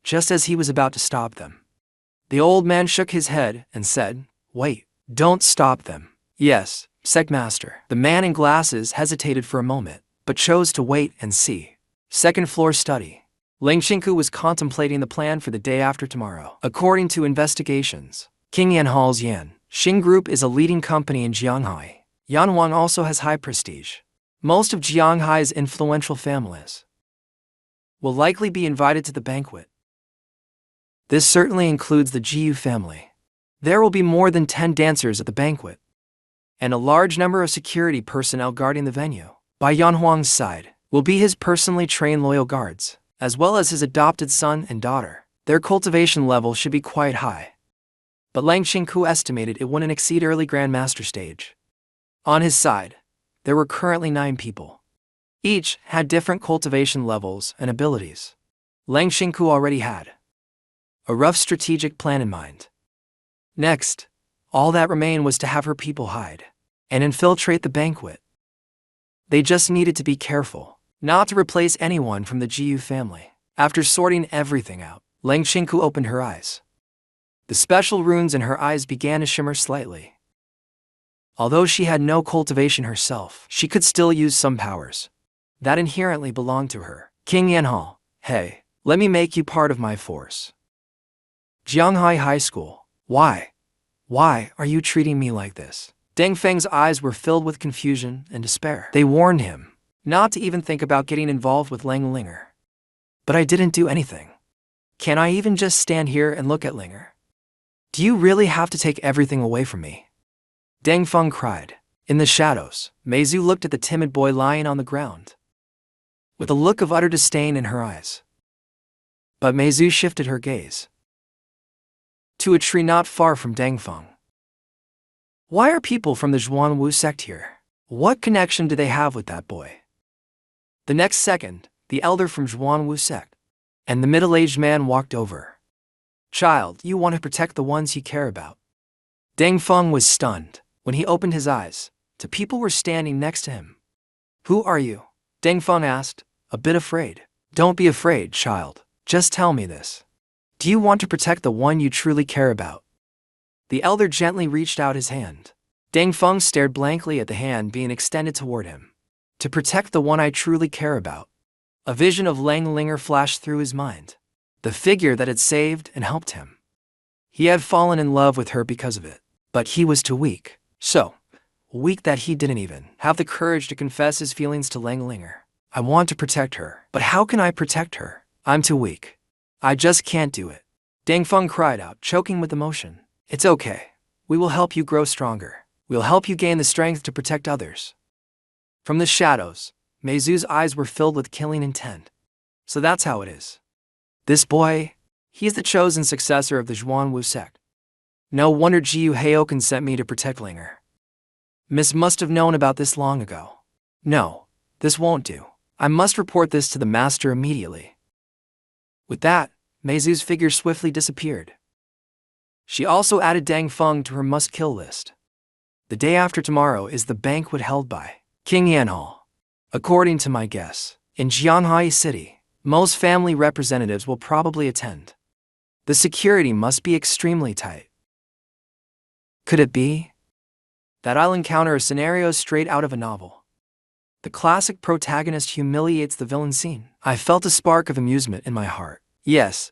just as he was about to stop them. The old man shook his head and said, "Wait, don't stop them." Yes, Master. The man in glasses hesitated for a moment, but chose to wait and see. Second floor study. Ling Xingku was contemplating the plan for the day after tomorrow. According to investigations, King Yanhal's Yan Xing Group is a leading company in Jianghai. Yanhuang also has high prestige. Most of Jianghai's influential families will likely be invited to the banquet. This certainly includes the Jiyu family. There will be more than 10 dancers at the banquet, and a large number of security personnel guarding the venue. By Yanhuang's side will be his personally trained loyal guards, as well as his adopted son and daughter. Their cultivation level should be quite high, but Lang Xingku estimated it wouldn't exceed early Grandmaster stage. On his side, there were currently 9 people. Each had different cultivation levels and abilities. Lang Xingku already had a rough strategic plan in mind. Next, all that remained was to have her people hide and infiltrate the banquet. They just needed to be careful not to replace anyone from the Jiyu family. After sorting everything out, Lang Xingku opened her eyes. The special runes in her eyes began to shimmer slightly. Although she had no cultivation herself, she could still use some powers that inherently belonged to her. King Yanhao, hey, let me make you part of my force. Jianghai High School. Why are you treating me like this? Deng Feng's eyes were filled with confusion and despair. They warned him not to even think about getting involved with Lang Linger. But I didn't do anything. Can I even just stand here and look at Linger? Do you really have to take everything away from me? Deng Feng cried. In the shadows, Meizu looked at the timid boy lying on the ground, with a look of utter disdain in her eyes. But Meizu shifted her gaze to a tree not far from Deng Feng. Why are people from the Zhuan Wu sect here? What connection do they have with that boy? The next second, the elder from Zhuan Wu sect and the middle-aged man walked over. Child, you want to protect the ones you care about. Deng Feng was stunned when he opened his eyes. The people were standing next to him. Who are you? Deng Feng asked, a bit afraid. Don't be afraid, child. Just tell me this. Do you want to protect the one you truly care about? The elder gently reached out his hand. Deng Feng stared blankly at the hand being extended toward him. To protect the one I truly care about. A vision of Lang Linger flashed through his mind. The figure that had saved and helped him. He had fallen in love with her because of it, but he was too weak. So weak that he didn't even have the courage to confess his feelings to Lang Linger. I want to protect her, but how can I protect her? I'm too weak. I just can't do it. Deng Feng cried out, choking with emotion. It's okay. We will help you grow stronger. We'll help you gain the strength to protect others. From the shadows, Meizu's eyes were filled with killing intent. So that's how it is. This boy, he's the chosen successor of the Zhuan Wu sect. No wonder Jiyu Heoken sent me to protect Linger. Miss must have known about this long ago. No, this won't do. I must report this to the master immediately. With that, Meizu's figure swiftly disappeared. She also added Deng Feng to her must-kill list. The day after tomorrow is the banquet held by King Yanhao. According to my guess, in Jianghai City, most family representatives will probably attend. The security must be extremely tight. Could it be that I'll encounter a scenario straight out of a novel? The classic protagonist humiliates the villain scene. I felt a spark of amusement in my heart. Yes,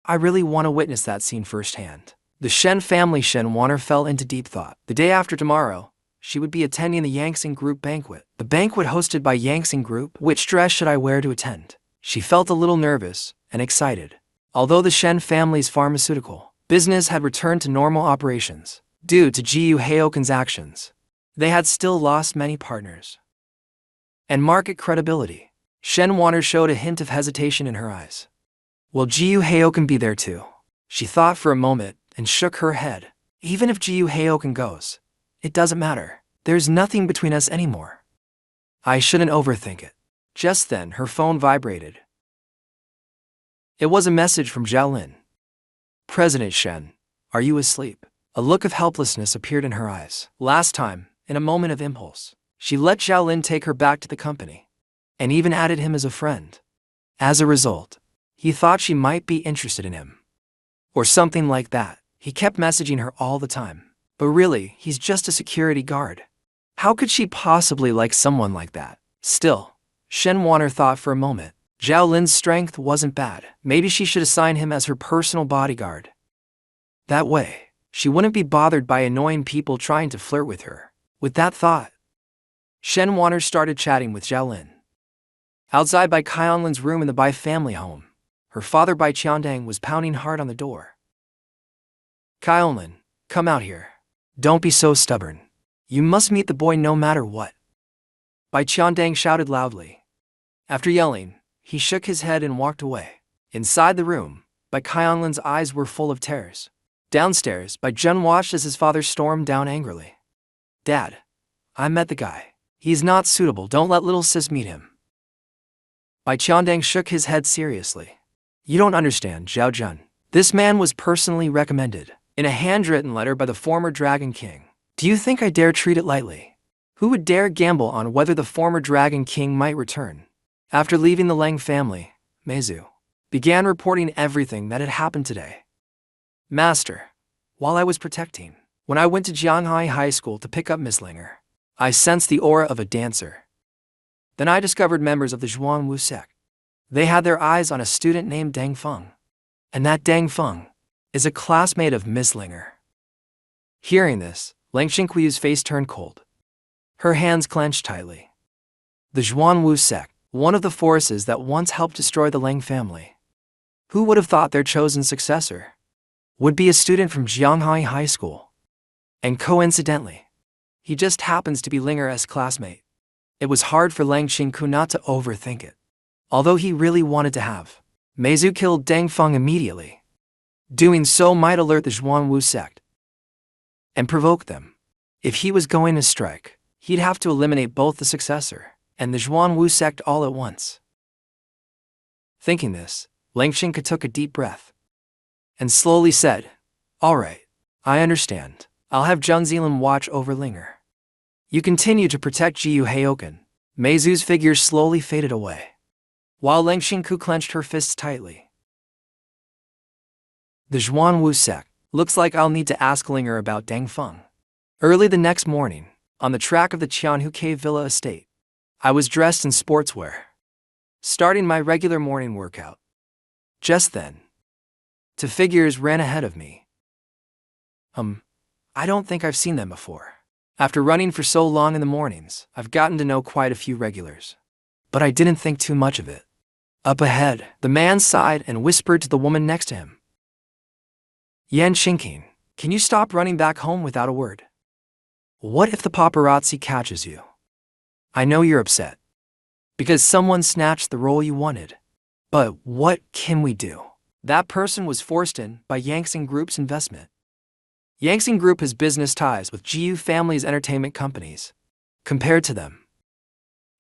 I really want to witness that scene firsthand. The Shen family Shen Wanner fell into deep thought. The day after tomorrow, she would be attending the Yangxing Group banquet. The banquet hosted by Yangxing Group. Which dress should I wear to attend? She felt a little nervous and excited. Although the Shen family's pharmaceutical business had returned to normal operations due to Jiu Heoken's actions, they had still lost many partners and market credibility. Shen Wanner showed a hint of hesitation in her eyes. Will Jiu Heoken be there too? She thought for a moment and shook her head. Even if Jiu Heoken goes, it doesn't matter. There's nothing between us anymore. I shouldn't overthink it. Just then, her phone vibrated. It was a message from Zhao Lin. President Shen, are you asleep? A look of helplessness appeared in her eyes. Last time, in a moment of impulse, she let Zhao Lin take her back to the company, and even added him as a friend. As a result, he thought she might be interested in him. Or something like that. He kept messaging her all the time. But really, he's just a security guard. How could she possibly like someone like that? Still, Shen Wanner thought for a moment. Zhao Lin's strength wasn't bad. Maybe she should assign him as her personal bodyguard. That way, she wouldn't be bothered by annoying people trying to flirt with her. With that thought, Shen Wanner started chatting with Zhao Lin. Outside Bai Qianlin's room in the Bai family home, her father Bai Qiandang was pounding hard on the door. Qianlin, come out here. Don't be so stubborn. You must meet the boy no matter what. Bai Qiandang shouted loudly. After yelling, he shook his head and walked away. Inside the room, Bai Qianlin's eyes were full of tears. Downstairs, Bai Zhen watched as his father stormed down angrily. Dad, I met the guy. He's not suitable. Don't let little sis meet him. Bai Qiandang shook his head seriously. You don't understand, Zhao Zhen. This man was personally recommended in a handwritten letter by the former Dragon King. Do you think I dare treat it lightly? Who would dare gamble on whether the former Dragon King might return? After leaving the Lang family, Meizu began reporting everything that had happened today. Master, while I was protecting, when I went to Jianghai High School to pick up Miss Linger, I sensed the aura of a dancer. Then I discovered members of the Zhuangwu sect. They had their eyes on a student named Dang Feng. And that Dang Feng is a classmate of Miss Linger. Hearing this, Lang Xinquiyu's face turned cold. Her hands clenched tightly. The Zhuangwu sect, one of the forces that once helped destroy the Lang family. Who would have thought their chosen successor would be a student from Jianghai High School? And coincidentally, he just happens to be Linger's classmate. It was hard for Lang Xingku not to overthink it. Although he really wanted to have Meizu killed Dang Feng immediately. Doing so might alert the Zhuangwu sect and provoke them. If he was going to strike, he'd have to eliminate both the successor and the Zhuangwu sect all at once. Thinking this, Lang Xingku took a deep breath and slowly said, All right, I understand. I'll have Zhang Zilin watch over Linger. You continue to protect Jiu Heoken. Meizu's figure slowly faded away, while Lang Xingku clenched her fists tightly. The Zhuangwu sect. Looks like I'll need to ask Linger about Dang Feng. Early the next morning, on the track of the Qianhu Cave Villa estate, I was dressed in sportswear, starting my regular morning workout. Just then, two figures ran ahead of me. I don't think I've seen them before. After running for so long in the mornings, I've gotten to know quite a few regulars. But I didn't think too much of it. Up ahead, the man sighed and whispered to the woman next to him. Yan Xingqing, can you stop running back home without a word? What if the paparazzi catches you? I know you're upset, because someone snatched the role you wanted. But what can we do? That person was forced in by Yangxing Group's investment. Yangxing Group has business ties with Jiu family's entertainment companies. Compared to them,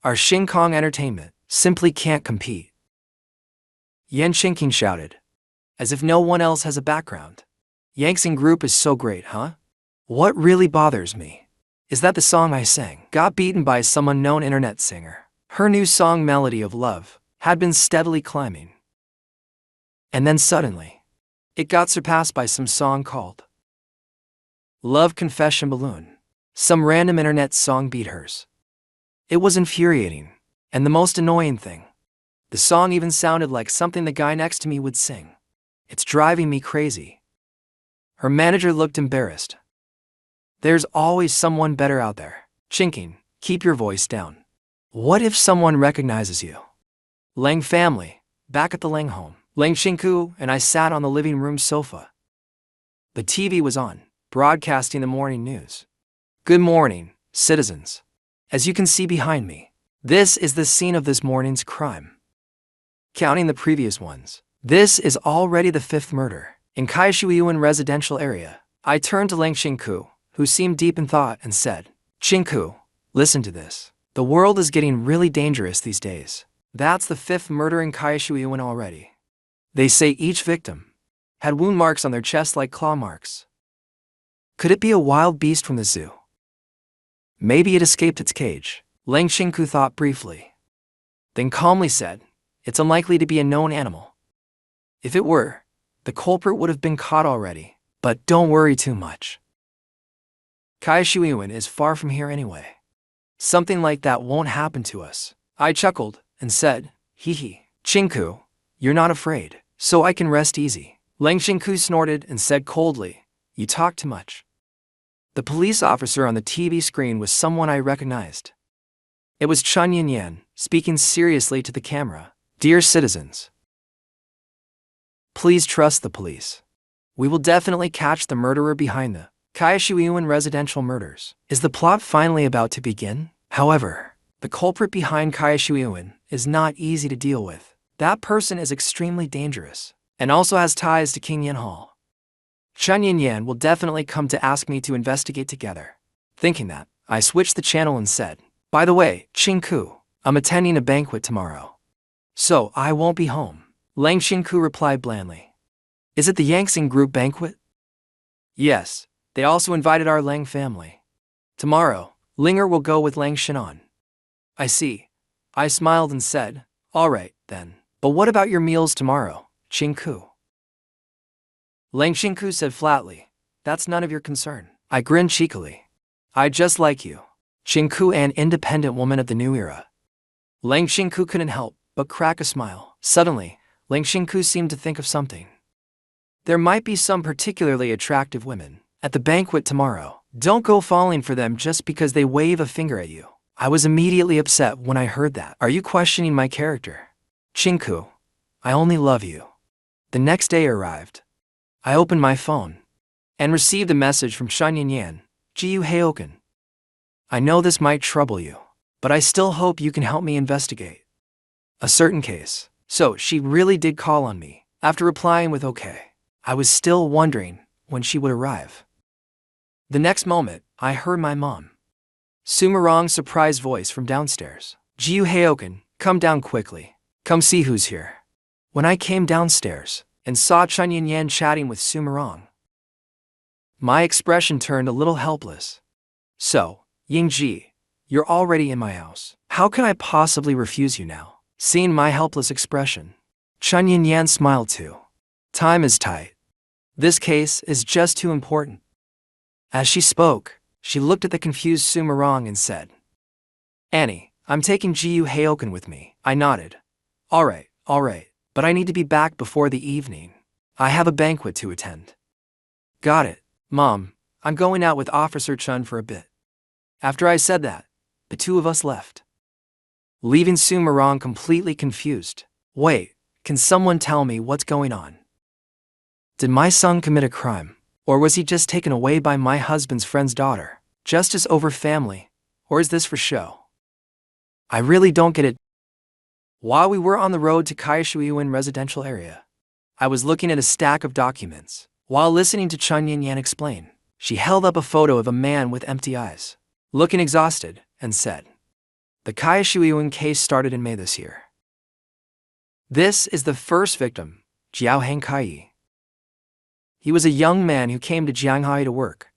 our Xingkong Entertainment simply can't compete. Yan Xingqing shouted, as if no one else has a background. Yangxing Group is so great, huh? What really bothers me is that the song I sang got beaten by some unknown internet singer. Her new song Melody of Love had been steadily climbing. And then suddenly, it got surpassed by some song called Love Confession Balloon. Some random internet song beat hers. It was infuriating, and the most annoying thing, the song even sounded like something the guy next to me would sing. It's driving me crazy. Her manager looked embarrassed. There's always someone better out there. Xingqing, keep your voice down. What if someone recognizes you? Lang family, back at the Lang home. Ling Xingku and I sat on the living room sofa. The TV was on, broadcasting the morning news. Good morning, citizens. As you can see behind me, this is the scene of this morning's crime. Counting the previous ones, this is already the 5th murder in Kaishuiyuan residential area. I turned to Ling Xingku, who seemed deep in thought, and said, Xingku, listen to this. The world is getting really dangerous these days. That's the 5th murder in Kaishuiyuan already. They say each victim had wound marks on their chest like claw marks. Could it be a wild beast from the zoo? Maybe it escaped its cage. Ling Xingku thought briefly, then calmly said, it's unlikely to be a known animal. If it were, the culprit would have been caught already. But don't worry too much. Kaishuiyuan is far from here anyway. Something like that won't happen to us. I chuckled and said, hee hee, Xingku, you're not afraid, so I can rest easy. Ling Xingku snorted and said coldly, you talk too much. The police officer on the TV screen was someone I recognized. It was Chun Yin speaking seriously to the camera. Dear citizens, please trust the police. We will definitely catch the murderer behind the Kaishuiyuan residential murders. Is the plot finally about to begin? However, the culprit behind Kaishuiyuan is not easy to deal with. That person is extremely dangerous and also has ties to King Yin Hall. Chun Yin will definitely come to ask me to investigate together. Thinking that, I switched the channel and said, by the way, Xingku, I'm attending a banquet tomorrow, so I won't be home. Ling Xingku replied blandly. Is it the Yangxing Group banquet? Yes, they also invited our Lang family. Tomorrow, Linger will go with Lang Shinan. I see. I smiled and said, all right, then. But what about your meals tomorrow, Xingku? Ling Xingku said flatly, that's none of your concern. I grinned cheekily. I just like you, Xingku, an independent woman of the new era. Ling Xingku couldn't help but crack a smile. Suddenly, Ling Xingku seemed to think of something. There might be some particularly attractive women at the banquet tomorrow. Don't go falling for them just because they wave a finger at you. I was immediately upset when I heard that. Are you questioning my character? Xingku, I only love you. The next day arrived. I opened my phone and received a message from Shan Yan, Jiyu Heoken. I know this might trouble you, but I still hope you can help me investigate a certain case. So she really did call on me. After replying with okay, I was still wondering when she would arrive. The next moment, I heard my mom Sumerong's surprised voice from downstairs. Jiyu Heoken, come down quickly. Come see who's here. When I came downstairs and saw Chun Yan chatting with Sumerong, my expression turned a little helpless. So, Yingji, you're already in my house. How can I possibly refuse you now? Seeing my helpless expression, Chun Yan smiled too. Time is tight. This case is just too important. As she spoke, she looked at the confused Sumerong and said, Annie, I'm taking Jiyu Heoken with me. I nodded. All right, but I need to be back before the evening. I have a banquet to attend. Got it, Mom. I'm going out with Officer Chun for a bit. After I said that, the two of us left, leaving Sumerong completely confused. Wait, can someone tell me what's going on? Did my son commit a crime? Or was he just taken away by my husband's friend's daughter? Justice over family? Or is this for show? I really don't get it. While we were on the road to Kaishuiyuan residential area, I was looking at a stack of documents. While listening to Chun Yan explain, she held up a photo of a man with empty eyes, looking exhausted, and said, the Kaishuiyuan case started in May this year. This is the first victim, Jiao Hangkai. He was a young man who came to Jianghai to work.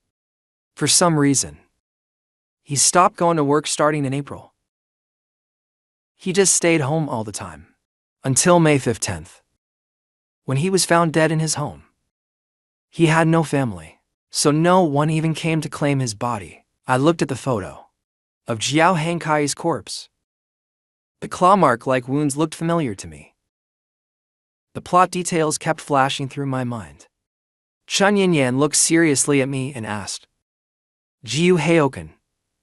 For some reason, he stopped going to work starting in April. He just stayed home all the time, until May 15th, when he was found dead in his home. He had no family, so no one even came to claim his body. I looked at the photo of Jiao Hangkai's corpse. The claw mark-like wounds looked familiar to me. The plot details kept flashing through my mind. Chun Yan looked seriously at me and asked, Jiyu Heoken,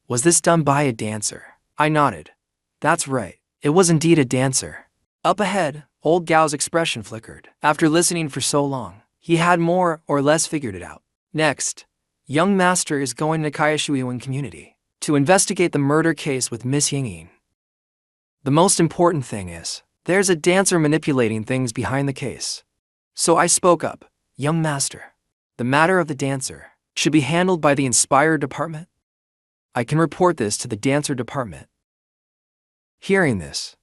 was this done by a dancer? I nodded. That's right, it was indeed a dancer. Up ahead, Old Gao's expression flickered. After listening for so long, he had more or less figured it out. Next, young master is going to Kaishuiwan community to investigate the murder case with Miss Yingying. The most important thing is, there's a dancer manipulating things behind the case. So I spoke up, young master. The matter of the dancer should be handled by the Inspire department. I can report this to the dancer department. Hearing this,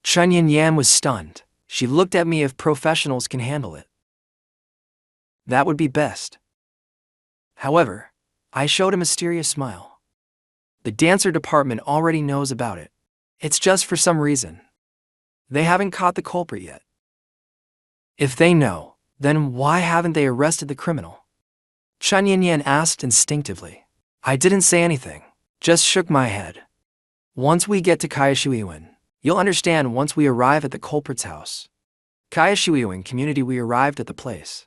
Chen Yan was stunned. She looked at me if professionals can handle it. That would be best. However, I showed a mysterious smile. The dancer department already knows about it. It's just for some reason. They haven't caught the culprit yet. If they know, then why haven't they arrested the criminal? Chen Yan asked instinctively. I didn't say anything, just shook my head. Once we get to Kaishuiwan, you'll understand once we arrive at the culprit's house. Kaishuiwan community, we arrived at the place.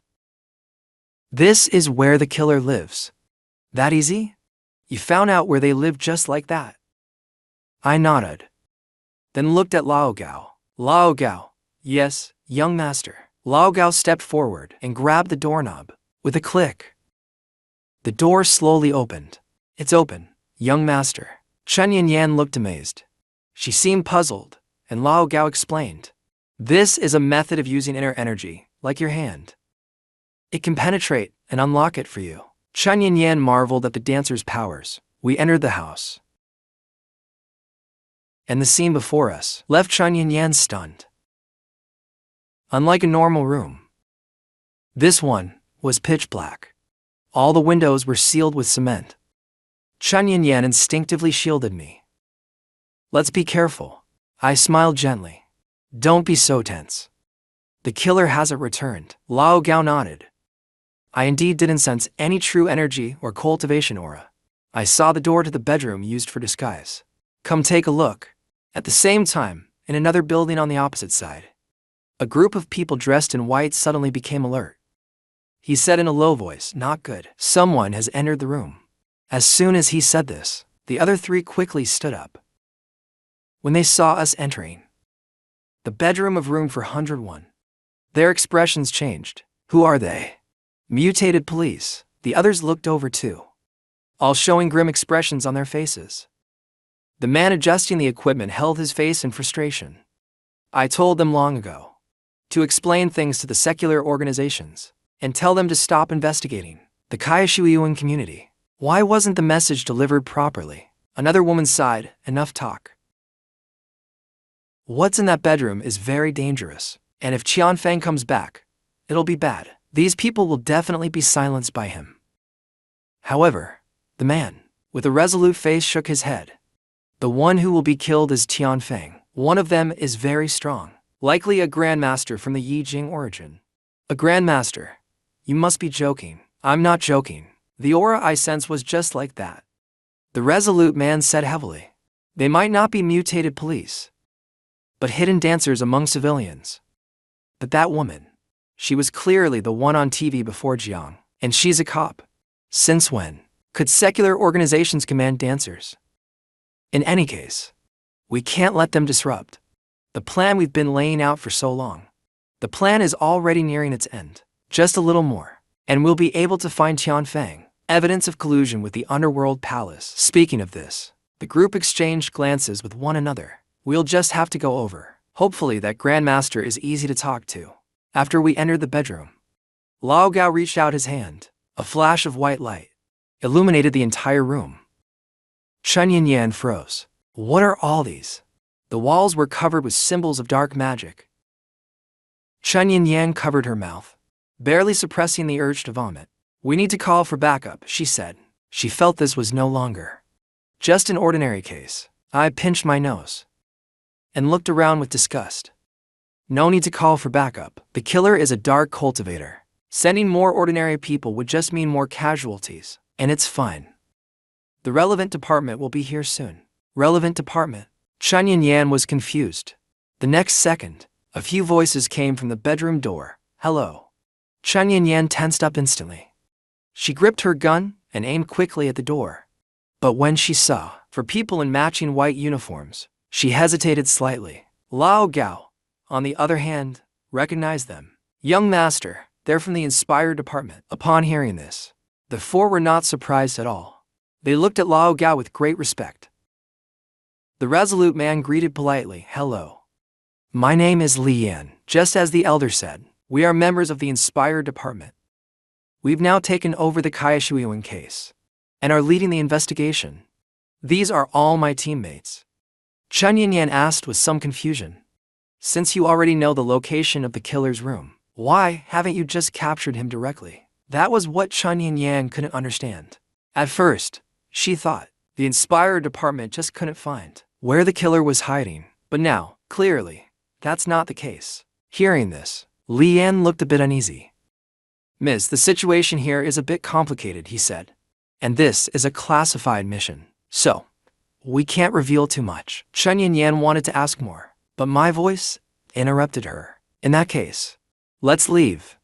This is where the killer lives. That easy? You found out where they live just like that? I nodded. Then looked at Lao Gao. Lao Gao. Yes, young master. Lao Gao stepped forward and grabbed the doorknob. With a click, the door slowly opened. It's open, young master. Chen Yan looked amazed. She seemed puzzled, and Lao Gao explained. This is a method of using inner energy, like your hand. It can penetrate and unlock it for you. Chen Yan marveled at the dancer's powers. We entered the house, and the scene before us left Chen Yan stunned. Unlike a normal room, this one was pitch black. All the windows were sealed with cement. Chen Yan instinctively shielded me. Let's be careful. I smiled gently. Don't be so tense. The killer hasn't returned. Lao Gao nodded. I indeed didn't sense any true energy or cultivation aura. I saw the door to the bedroom used for disguise. Come take a look. At the same time, in another building on the opposite side, a group of people dressed in white suddenly became alert. He said in a low voice, not good. Someone has entered the room. As soon as he said this, the other three quickly stood up. When they saw us entering the bedroom of room 401, their expressions changed. Who are they? Mutated police. The others looked over too, all showing grim expressions on their faces. The man adjusting the equipment held his face in frustration. I told them long ago to explain things to the secular organizations and tell them to stop investigating the Kaishuiwan community. Why wasn't the message delivered properly? Another woman sighed, enough talk. What's in that bedroom is very dangerous, and if Qianfeng comes back, it'll be bad. These people will definitely be silenced by him. However, the man, with a resolute face, shook his head. The one who will be killed is Tianfeng. One of them is very strong, likely a grandmaster from the Yijing origin. A grandmaster? You must be joking. I'm not joking. The aura I sense was just like that. The resolute man said heavily. They might not be mutated police, but hidden dancers among civilians. But that woman, she was clearly the one on TV before Jiang, and she's a cop. Since when could secular organizations command dancers? In any case, we can't let them disrupt the plan we've been laying out for so long. The plan is already nearing its end. Just a little more, and we'll be able to find Tianfeng. Evidence of collusion with the underworld palace. Speaking of this, the group exchanged glances with one another. We'll just have to go over. Hopefully that grandmaster is easy to talk to. After we entered the bedroom, Lao Gao reached out his hand. A flash of white light illuminated the entire room. Chen Yan froze. What are all these? The walls were covered with symbols of dark magic. Chen Yan covered her mouth, barely suppressing the urge to vomit. We need to call for backup, she said. She felt this was no longer just an ordinary case. I pinched my nose and looked around with disgust. No need to call for backup. The killer is a dark cultivator. Sending more ordinary people would just mean more casualties, and it's fine. The relevant department will be here soon. Relevant department? Chen Yan was confused. The next second, a few voices came from the bedroom door. Hello. Chen Yan tensed up instantly. She gripped her gun and aimed quickly at the door. But when she saw, for people in matching white uniforms, she hesitated slightly. Lao Gao, on the other hand, recognized them. Young master, they're from the Inspired department. Upon hearing this, the four were not surprised at all. They looked at Lao Gao with great respect. The resolute man greeted politely, "Hello. My name is Li Yan." Just as the elder said, "We are members of the Inspired department. We've now taken over the Kaishuiwan case and are leading the investigation. These are all my teammates." Chen Yanyan asked with some confusion, "Since you already know the location of the killer's room, why haven't you just captured him directly?" That was what Chen Yanyan couldn't understand. At first, she thought the Inspired department just couldn't find where the killer was hiding, but now, clearly, that's not the case. Hearing this, Li Yan looked a bit uneasy. "Miss, the situation here is a bit complicated," he said. "And this is a classified mission, so we can't reveal too much." Chen Yanyan wanted to ask more, but my voice interrupted her. "In that case, let's leave.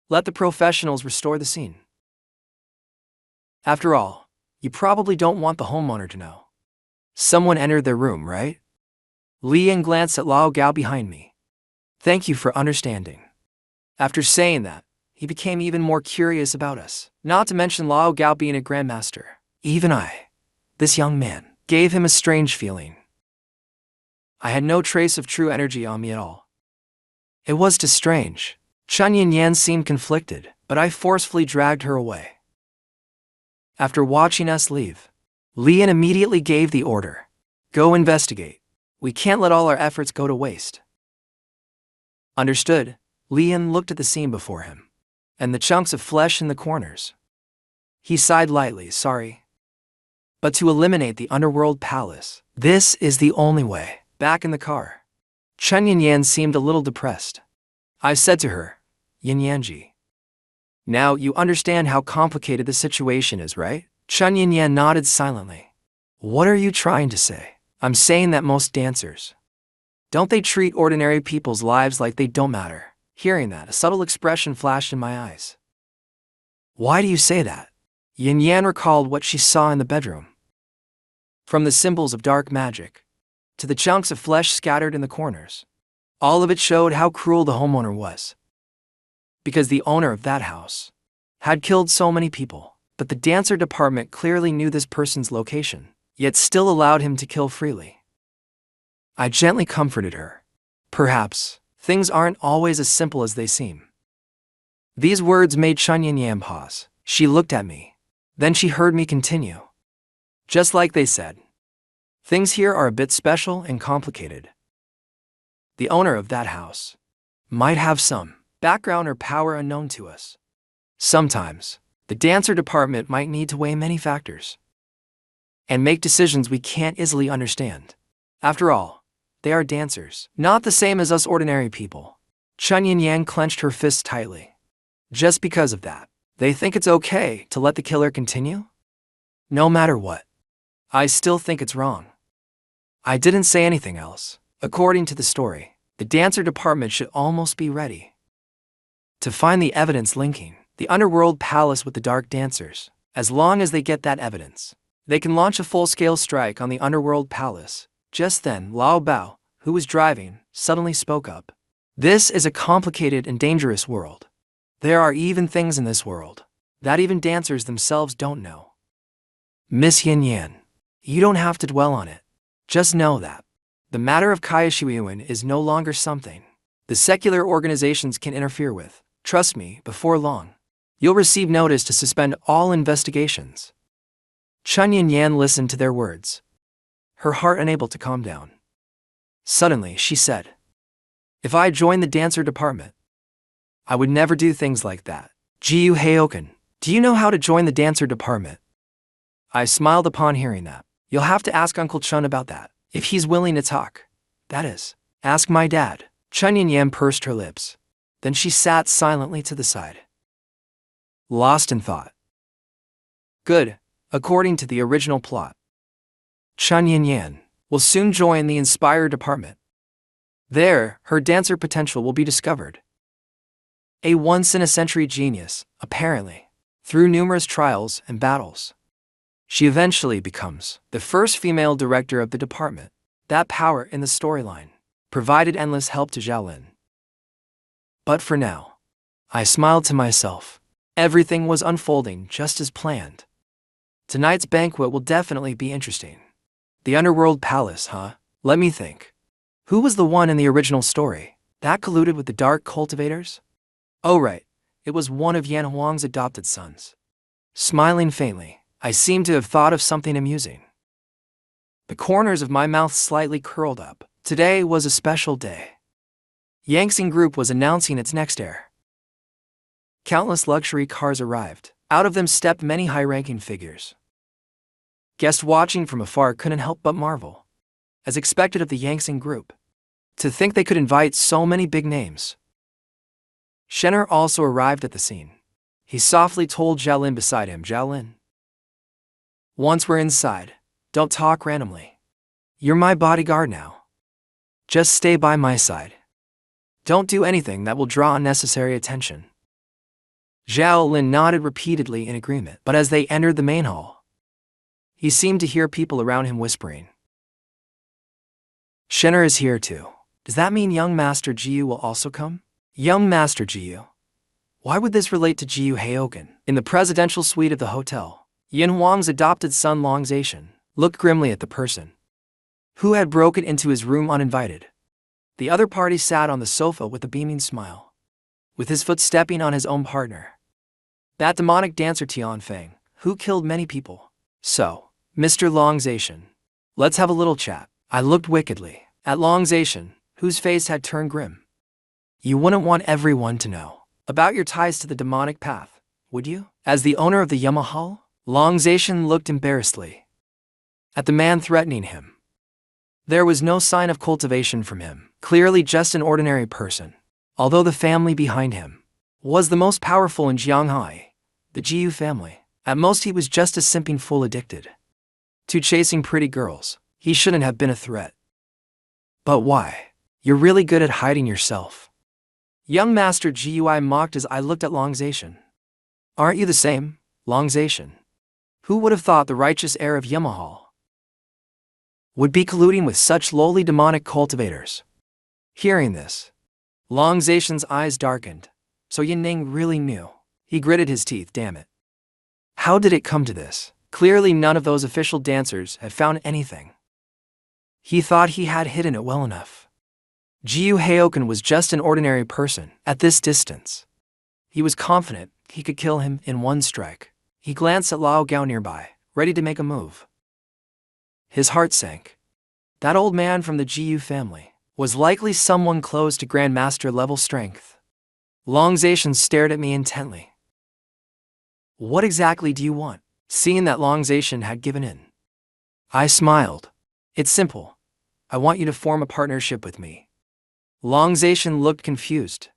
Let the professionals restore the scene. After all, you probably don't want the homeowner to know. Someone entered their room, right?" Li Yan glanced at Lao Gao behind me. "Thank you for understanding." After saying that, he became even more curious about us. Not to mention Lao Gao being a grandmaster. Even this young man, gave him a strange feeling. I had no trace of true energy on me at all. It was too strange. Chen Yanyan seemed conflicted, but I forcefully dragged her away. After watching us leave, Li Yan immediately gave the order, "Go investigate. We can't let all our efforts go to waste." Understood. Li Yan looked at the scene before him, and the chunks of flesh in the corners. He sighed lightly, "Sorry. But to eliminate the underworld palace, this is the only way." Back in the car, Chen Yanyan seemed a little depressed. I said to her, "Yanyanji, now you understand how complicated the situation is, right?" Chen Yanyan nodded silently. "What are you trying to say?" "I'm saying that most dancers, don't they treat ordinary people's lives like they don't matter?" Hearing that, a subtle expression flashed in my eyes. "Why do you say that?" Yanyan recalled what she saw in the bedroom. From the symbols of dark magic to the chunks of flesh scattered in the corners, all of it showed how cruel the homeowner was. Because the owner of that house had killed so many people, but the dancer department clearly knew this person's location, yet still allowed him to kill freely. I gently comforted her. Perhaps things aren't always as simple as they seem. These words made Chen Yanyan pause. She looked at me. Then she heard me continue. "Just like they said, things here are a bit special and complicated. The owner of that house might have some background or power unknown to us. Sometimes, the dancer department might need to weigh many factors and make decisions we can't easily understand. After all, they are dancers, not the same as us ordinary people." Chen Yanyan clenched her fists tightly. "Just because of that, they think it's okay to let the killer continue? No matter what, I still think it's wrong." I didn't say anything else. According to the story, the dancer department should almost be ready to find the evidence linking the underworld palace with the dark dancers. As long as they get that evidence, they can launch a full-scale strike on the underworld palace. Just then, Lao Bao, who was driving, suddenly spoke up. "This is a complicated and dangerous world. There are even things in this world that even dancers themselves don't know. Miss Yanyan, you don't have to dwell on it. Just know that the matter of Kaishuiwan is no longer something the secular organizations can interfere with. Trust me, before long, you'll receive notice to suspend all investigations." Chen Yanyan listened to their words, her heart unable to calm down. Suddenly, she said, "If I joined the dancer department, I would never do things like that." "Jiu Heioken, do you know how to join the dancer department?" I smiled upon hearing that. "You'll have to ask Uncle Chen about that, if he's willing to talk. That is, ask my dad." Chen Yanyan pursed her lips. Then she sat silently to the side, lost in thought. Good. According to the original plot, Chen Yanyan will soon join the Inspire department. There, her dancer potential will be discovered. A once-in-a-century genius, apparently, through numerous trials and battles, she eventually becomes the first female director of the department. That power in the storyline provided endless help to Xiaolin. But for now, I smiled to myself. Everything was unfolding just as planned. Tonight's banquet will definitely be interesting. The underworld palace, huh? Let me think. Who was the one in the original story that colluded with the dark cultivators? Oh right, it was one of Yan Huang's adopted sons. Smiling faintly, I seemed to have thought of something amusing. The corners of my mouth slightly curled up. Today was a special day. Yangxing Group was announcing its next heir. Countless luxury cars arrived. Out of them stepped many high-ranking figures. Guests watching from afar couldn't help but marvel. As expected of the Yangxing Group, to think they could invite so many big names. Shen'er also arrived at the scene. He softly told Xiaolin beside him, "Xiaolin, once we're inside, don't talk randomly. You're my bodyguard now. Just stay by my side. Don't do anything that will draw unnecessary attention." Xiaolin nodded repeatedly in agreement, but as they entered the main hall, he seemed to hear people around him whispering. "Shen'er is here too. Does that mean young Master Jiyu will also come?" Young Master Jiyu? Why would this relate to Jiyu Heoken? In the presidential suite of the hotel, Yin Huang's adopted son Long Zaishan looked grimly at the person who had broken into his room uninvited. The other party sat on the sofa with a beaming smile, with his foot stepping on his own partner. That demonic dancer Tian Feng, who killed many people. "So, Mr. Long Zaishan, let's have a little chat." I looked wickedly at Long Zaishan, whose face had turned grim. "You wouldn't want everyone to know about your ties to the demonic path, would you?" As the owner of the Yama Hall, Long Zaishan looked embarrassedly at the man threatening him. There was no sign of cultivation from him, clearly just an ordinary person. Although the family behind him was the most powerful in Jianghai, the Jiyu family, at most he was just a simping fool addicted to chasing pretty girls. He shouldn't have been a threat. But why? You're really good at hiding yourself. Young Master Gui mocked as I looked at Long Zaishan. Aren't you the same, Long Zaishan? Who would have thought the righteous heir of Yamahal would be colluding with such lowly demonic cultivators? Hearing this, Long Zaishan's eyes darkened. So Yin Ning really knew. He gritted his teeth, damn it. How did it come to this? Clearly none of those official dancers had found anything. He thought he had hidden it well enough. Jiyu Heoken was just an ordinary person at this distance. He was confident he could kill him in one strike. He glanced at Lao Gao nearby, ready to make a move. His heart sank. That old man from the Jiyu family was likely someone close to Grandmaster level strength. Long Zaishan stared at me intently. What exactly do you want? Seeing that Long Zaishan had given in, I smiled. It's simple. I want you to form a partnership with me. Long Zaishan looked confused.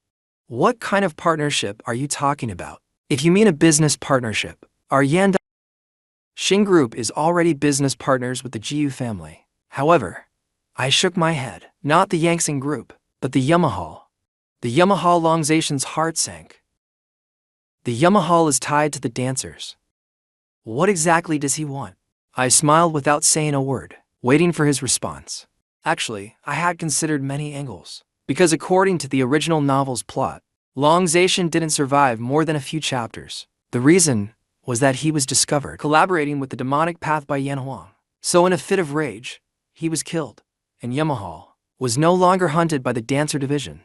What kind of partnership are you talking about? If you mean a business partnership, our Yanda Xing Group is already business partners with the Jiyu family. However, I shook my head. Not the Yangxing Group, but the Yamahal. The Yamahal. Long Zaishan's heart sank. The Yamahal is tied to the dancers. What exactly does he want? I smiled without saying a word, waiting for his response. Actually, I had considered many angles, because according to the original novel's plot, Long Zaishan didn't survive more than a few chapters. The reason was that he was discovered collaborating with the demonic path by Yan Huang. So in a fit of rage, he was killed, and Yamahal was no longer hunted by the dancer division.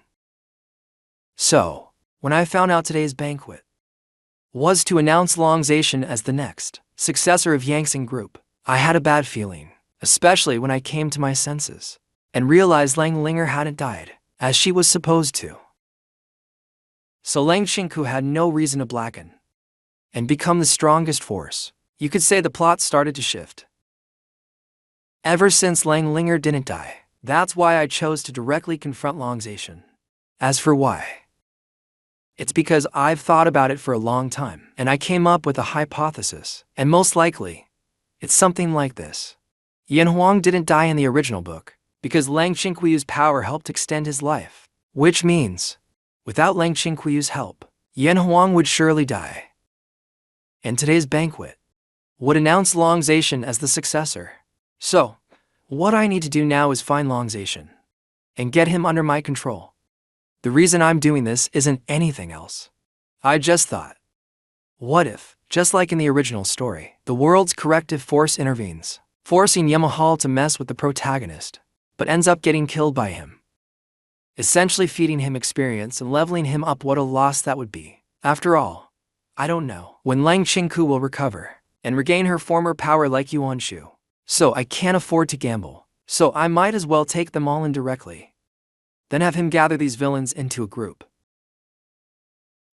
So, when I found out today's banquet was to announce Long Zaishan as the next successor of Yangxing Group, I had a bad feeling, especially when I came to my senses and realized Lang Linger hadn't died, as she was supposed to. So Lang Qingku had no reason to blacken and become the strongest force. You could say the plot started to shift ever since Lang Linger didn't die. That's why I chose to directly confront Long Zaishan. As for why, it's because I've thought about it for a long time, and I came up with a hypothesis, and most likely, it's something like this. Yan Huang didn't die in the original book, because Lang Qingkuyu's power helped extend his life. Which means, without Lang Qingkuyu's help, Yan Huang would surely die. And today's banquet would announce Long Zaishan as the successor. So, what I need to do now is find Long Zaishan and get him under my control. The reason I'm doing this isn't anything else. I just thought, what if, just like in the original story, the world's corrective force intervenes, forcing Yamahal to mess with the protagonist, but ends up getting killed by him, essentially feeding him experience and leveling him up. What a loss that would be. After all, I don't know when Lang Qingku will recover and regain her former power like Yuanshu. So I can't afford to gamble, so I might as well take them all in directly. Then have him gather these villains into a group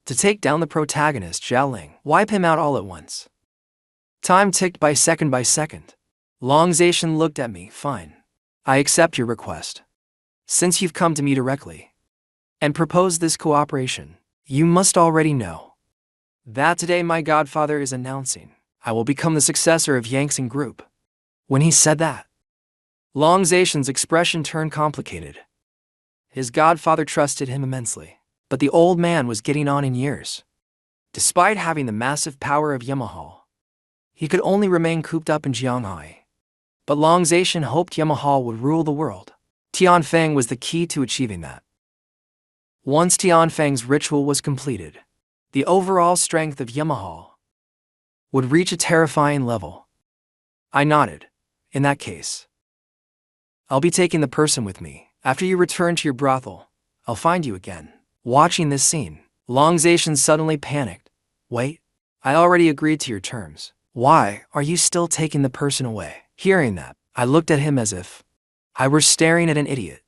to take down the protagonist Zhao Ling, wipe him out all at once. Time ticked by second by second. Long Zaishan looked at me. Fine. I accept your request. Since you've come to me directly and proposed this cooperation, you must already know that today my godfather is announcing I will become the successor of Yangxing Group. When he said that, Long Zaishan's expression turned complicated. His godfather trusted him immensely, but the old man was getting on in years. Despite having the massive power of Yamahal, he could only remain cooped up in Jianghai. But Long Zaishan hoped Yamahal would rule the world. Tianfeng was the key to achieving that. Once Tianfeng's ritual was completed, the overall strength of Yamahal would reach a terrifying level. I nodded. In that case, I'll be taking the person with me. After you return to your brothel, I'll find you again. Watching this scene, Long Zaishan suddenly panicked. Wait, I already agreed to your terms. Why are you still taking the person away? Hearing that, I looked at him as if I were staring at an idiot.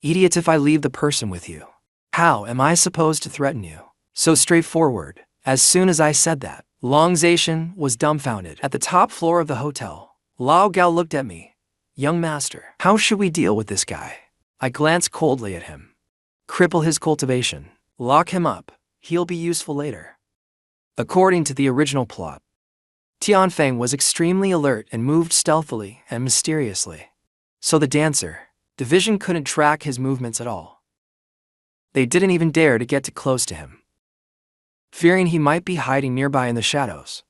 Idiot, if I leave the person with you, how am I supposed to threaten you? So straightforward. As soon as I said that, Long Zaishan was dumbfounded. At the top floor of the hotel, Lao Gao looked at me. Young master, how should we deal with this guy? I glanced coldly at him. Cripple his cultivation. Lock him up. He'll be useful later. According to the original plot, Tianfeng was extremely alert and moved stealthily and mysteriously. So the dancer division couldn't track his movements at all. They didn't even dare to get too close to him, fearing he might be hiding nearby in the shadows.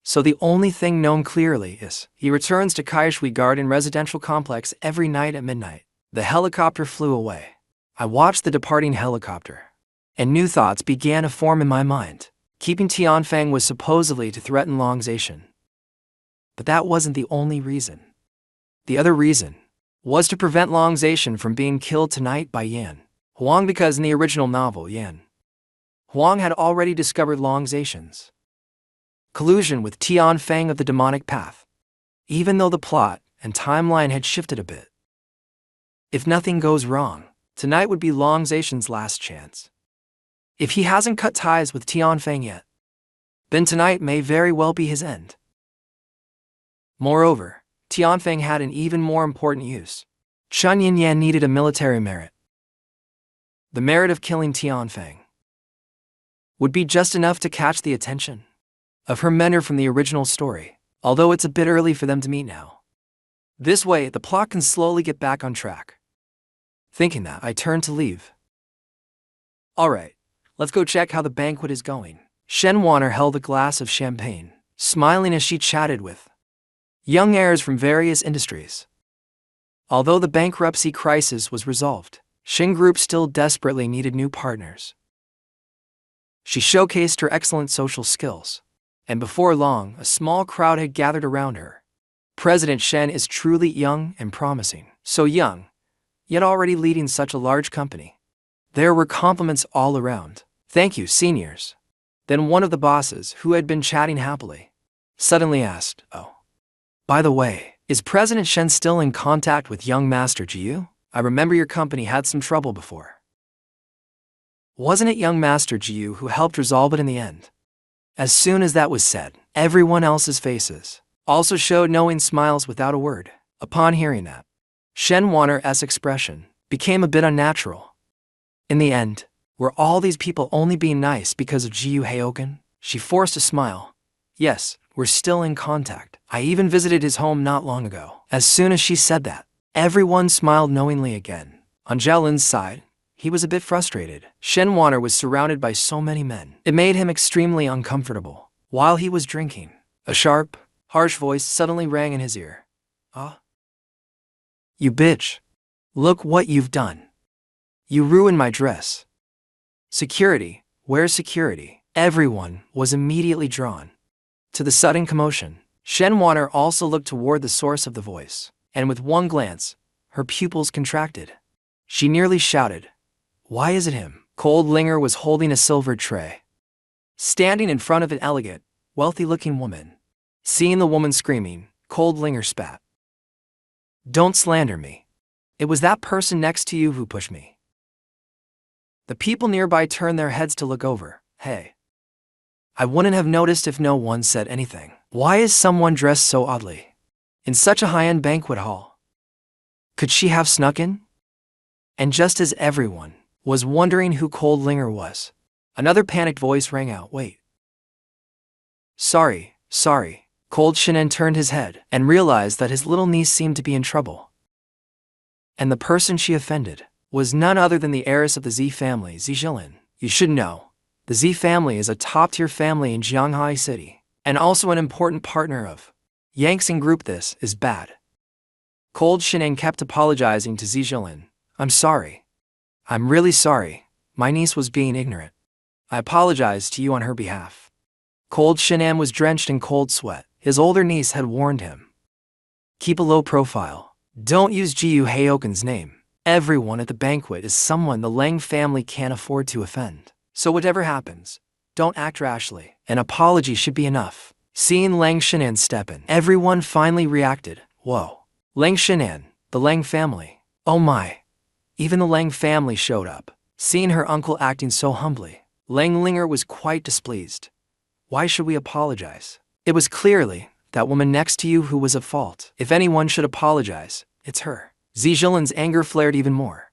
So the only thing known clearly is he returns to Kaishui Garden residential complex every night at midnight. The helicopter flew away. I watched the departing helicopter, and new thoughts began to form in my mind. Keeping Tianfeng was supposedly to threaten Long Zaishan. But that wasn't the only reason. The other reason was to prevent Long Zaishan from being killed tonight by Yan Huang, because in the original novel, Yan Huang had already discovered Long Zaishan's collusion with Tianfeng of the demonic path, even though the plot and timeline had shifted a bit. If nothing goes wrong, tonight would be Long Zaishan's last chance. If he hasn't cut ties with Tianfeng yet, then tonight may very well be his end. Moreover, Tianfeng had an even more important use. Chun Yin needed a military merit. The merit of killing Tianfeng would be just enough to catch the attention of her mentor from the original story, although it's a bit early for them to meet now. This way, the plot can slowly get back on track. Thinking that, I turned to leave. Alright, let's go check how the banquet is going. Shen Wanner held a glass of champagne, smiling as she chatted with young heirs from various industries. Although the bankruptcy crisis was resolved, Shin Group still desperately needed new partners. She showcased her excellent social skills, and before long, a small crowd had gathered around her. President Shen is truly young and promising. So young, yet already leading such a large company. There were compliments all around. Thank you, seniors. Then one of the bosses, who had been chatting happily, suddenly asked, Oh, by the way, is President Shen still in contact with young Master Jiu? I remember your company had some trouble before. Wasn't it young Master Jiu who helped resolve it in the end? As soon as that was said, everyone else's faces also showed knowing smiles without a word. Upon hearing that, Shen Wanner's expression became a bit unnatural. In the end, were all these people only being nice because of Jiu Heoken? She forced a smile. Yes, we're still in contact. I even visited his home not long ago. As soon as she said that, everyone smiled knowingly again. On Zhao side, he was a bit frustrated. Shen Wanner was surrounded by so many men. It made him extremely uncomfortable. While he was drinking, a sharp, harsh voice suddenly rang in his ear. Ah? You bitch. Look what you've done. You ruined my dress. Security, where's security? Everyone was immediately drawn to the sudden commotion. Shenwater also looked toward the source of the voice, and with one glance, her pupils contracted. She nearly shouted, "Why is it him?" Cold Linger was holding a silver tray, standing in front of an elegant, wealthy-looking woman. Seeing the woman screaming, Cold Linger spat. "Don't slander me. It was that person next to you who pushed me." The people nearby turned their heads to look over. "Hey. I wouldn't have noticed if no one said anything. Why is someone dressed so oddly? In such a high-end banquet hall? Could she have snuck in?" And just as everyone was wondering who Cold Linger was, another panicked voice rang out, "Wait. Sorry. Cold Shinen turned his head and realized that his little niece seemed to be in trouble. And the person she offended was none other than the heiress of the Z family, Zijilin. You should know, the Z family is a top-tier family in Jianghai City, and also an important partner of Yangxing Group. This is bad." Cold Shinen kept apologizing to Zijilin. "I'm sorry. I'm really sorry. My niece was being ignorant. I apologize to you on her behalf." Cold Shinen was drenched in cold sweat. His older niece had warned him. "Keep a low profile. Don't use Jiu Heioken's name. Everyone at the banquet is someone the Lang family can't afford to offend. So whatever happens, don't act rashly. An apology should be enough." Seeing Lang Shinan step in, everyone finally reacted. "Whoa. Lang Shinan, the Lang family. Oh my." Even the Lang family showed up. Seeing her uncle acting so humbly, Lang Linger was quite displeased. "Why should we apologize? It was clearly that woman next to you who was at fault. If anyone should apologize, it's her." Zijilin's anger flared even more.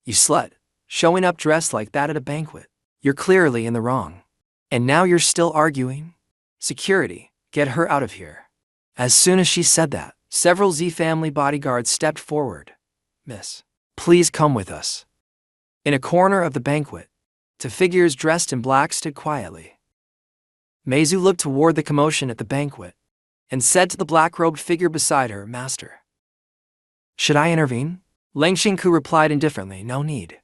"You slut, showing up dressed like that at a banquet. You're clearly in the wrong. And now you're still arguing? Security, get her out of here." As soon as she said that, several Z family bodyguards stepped forward. "Miss, please come with us." In a corner of the banquet, two figures dressed in black stood quietly. Meizu looked toward the commotion at the banquet and said to the black-robed figure beside her, "Master, should I intervene?" Lang Xingku replied indifferently, "No need.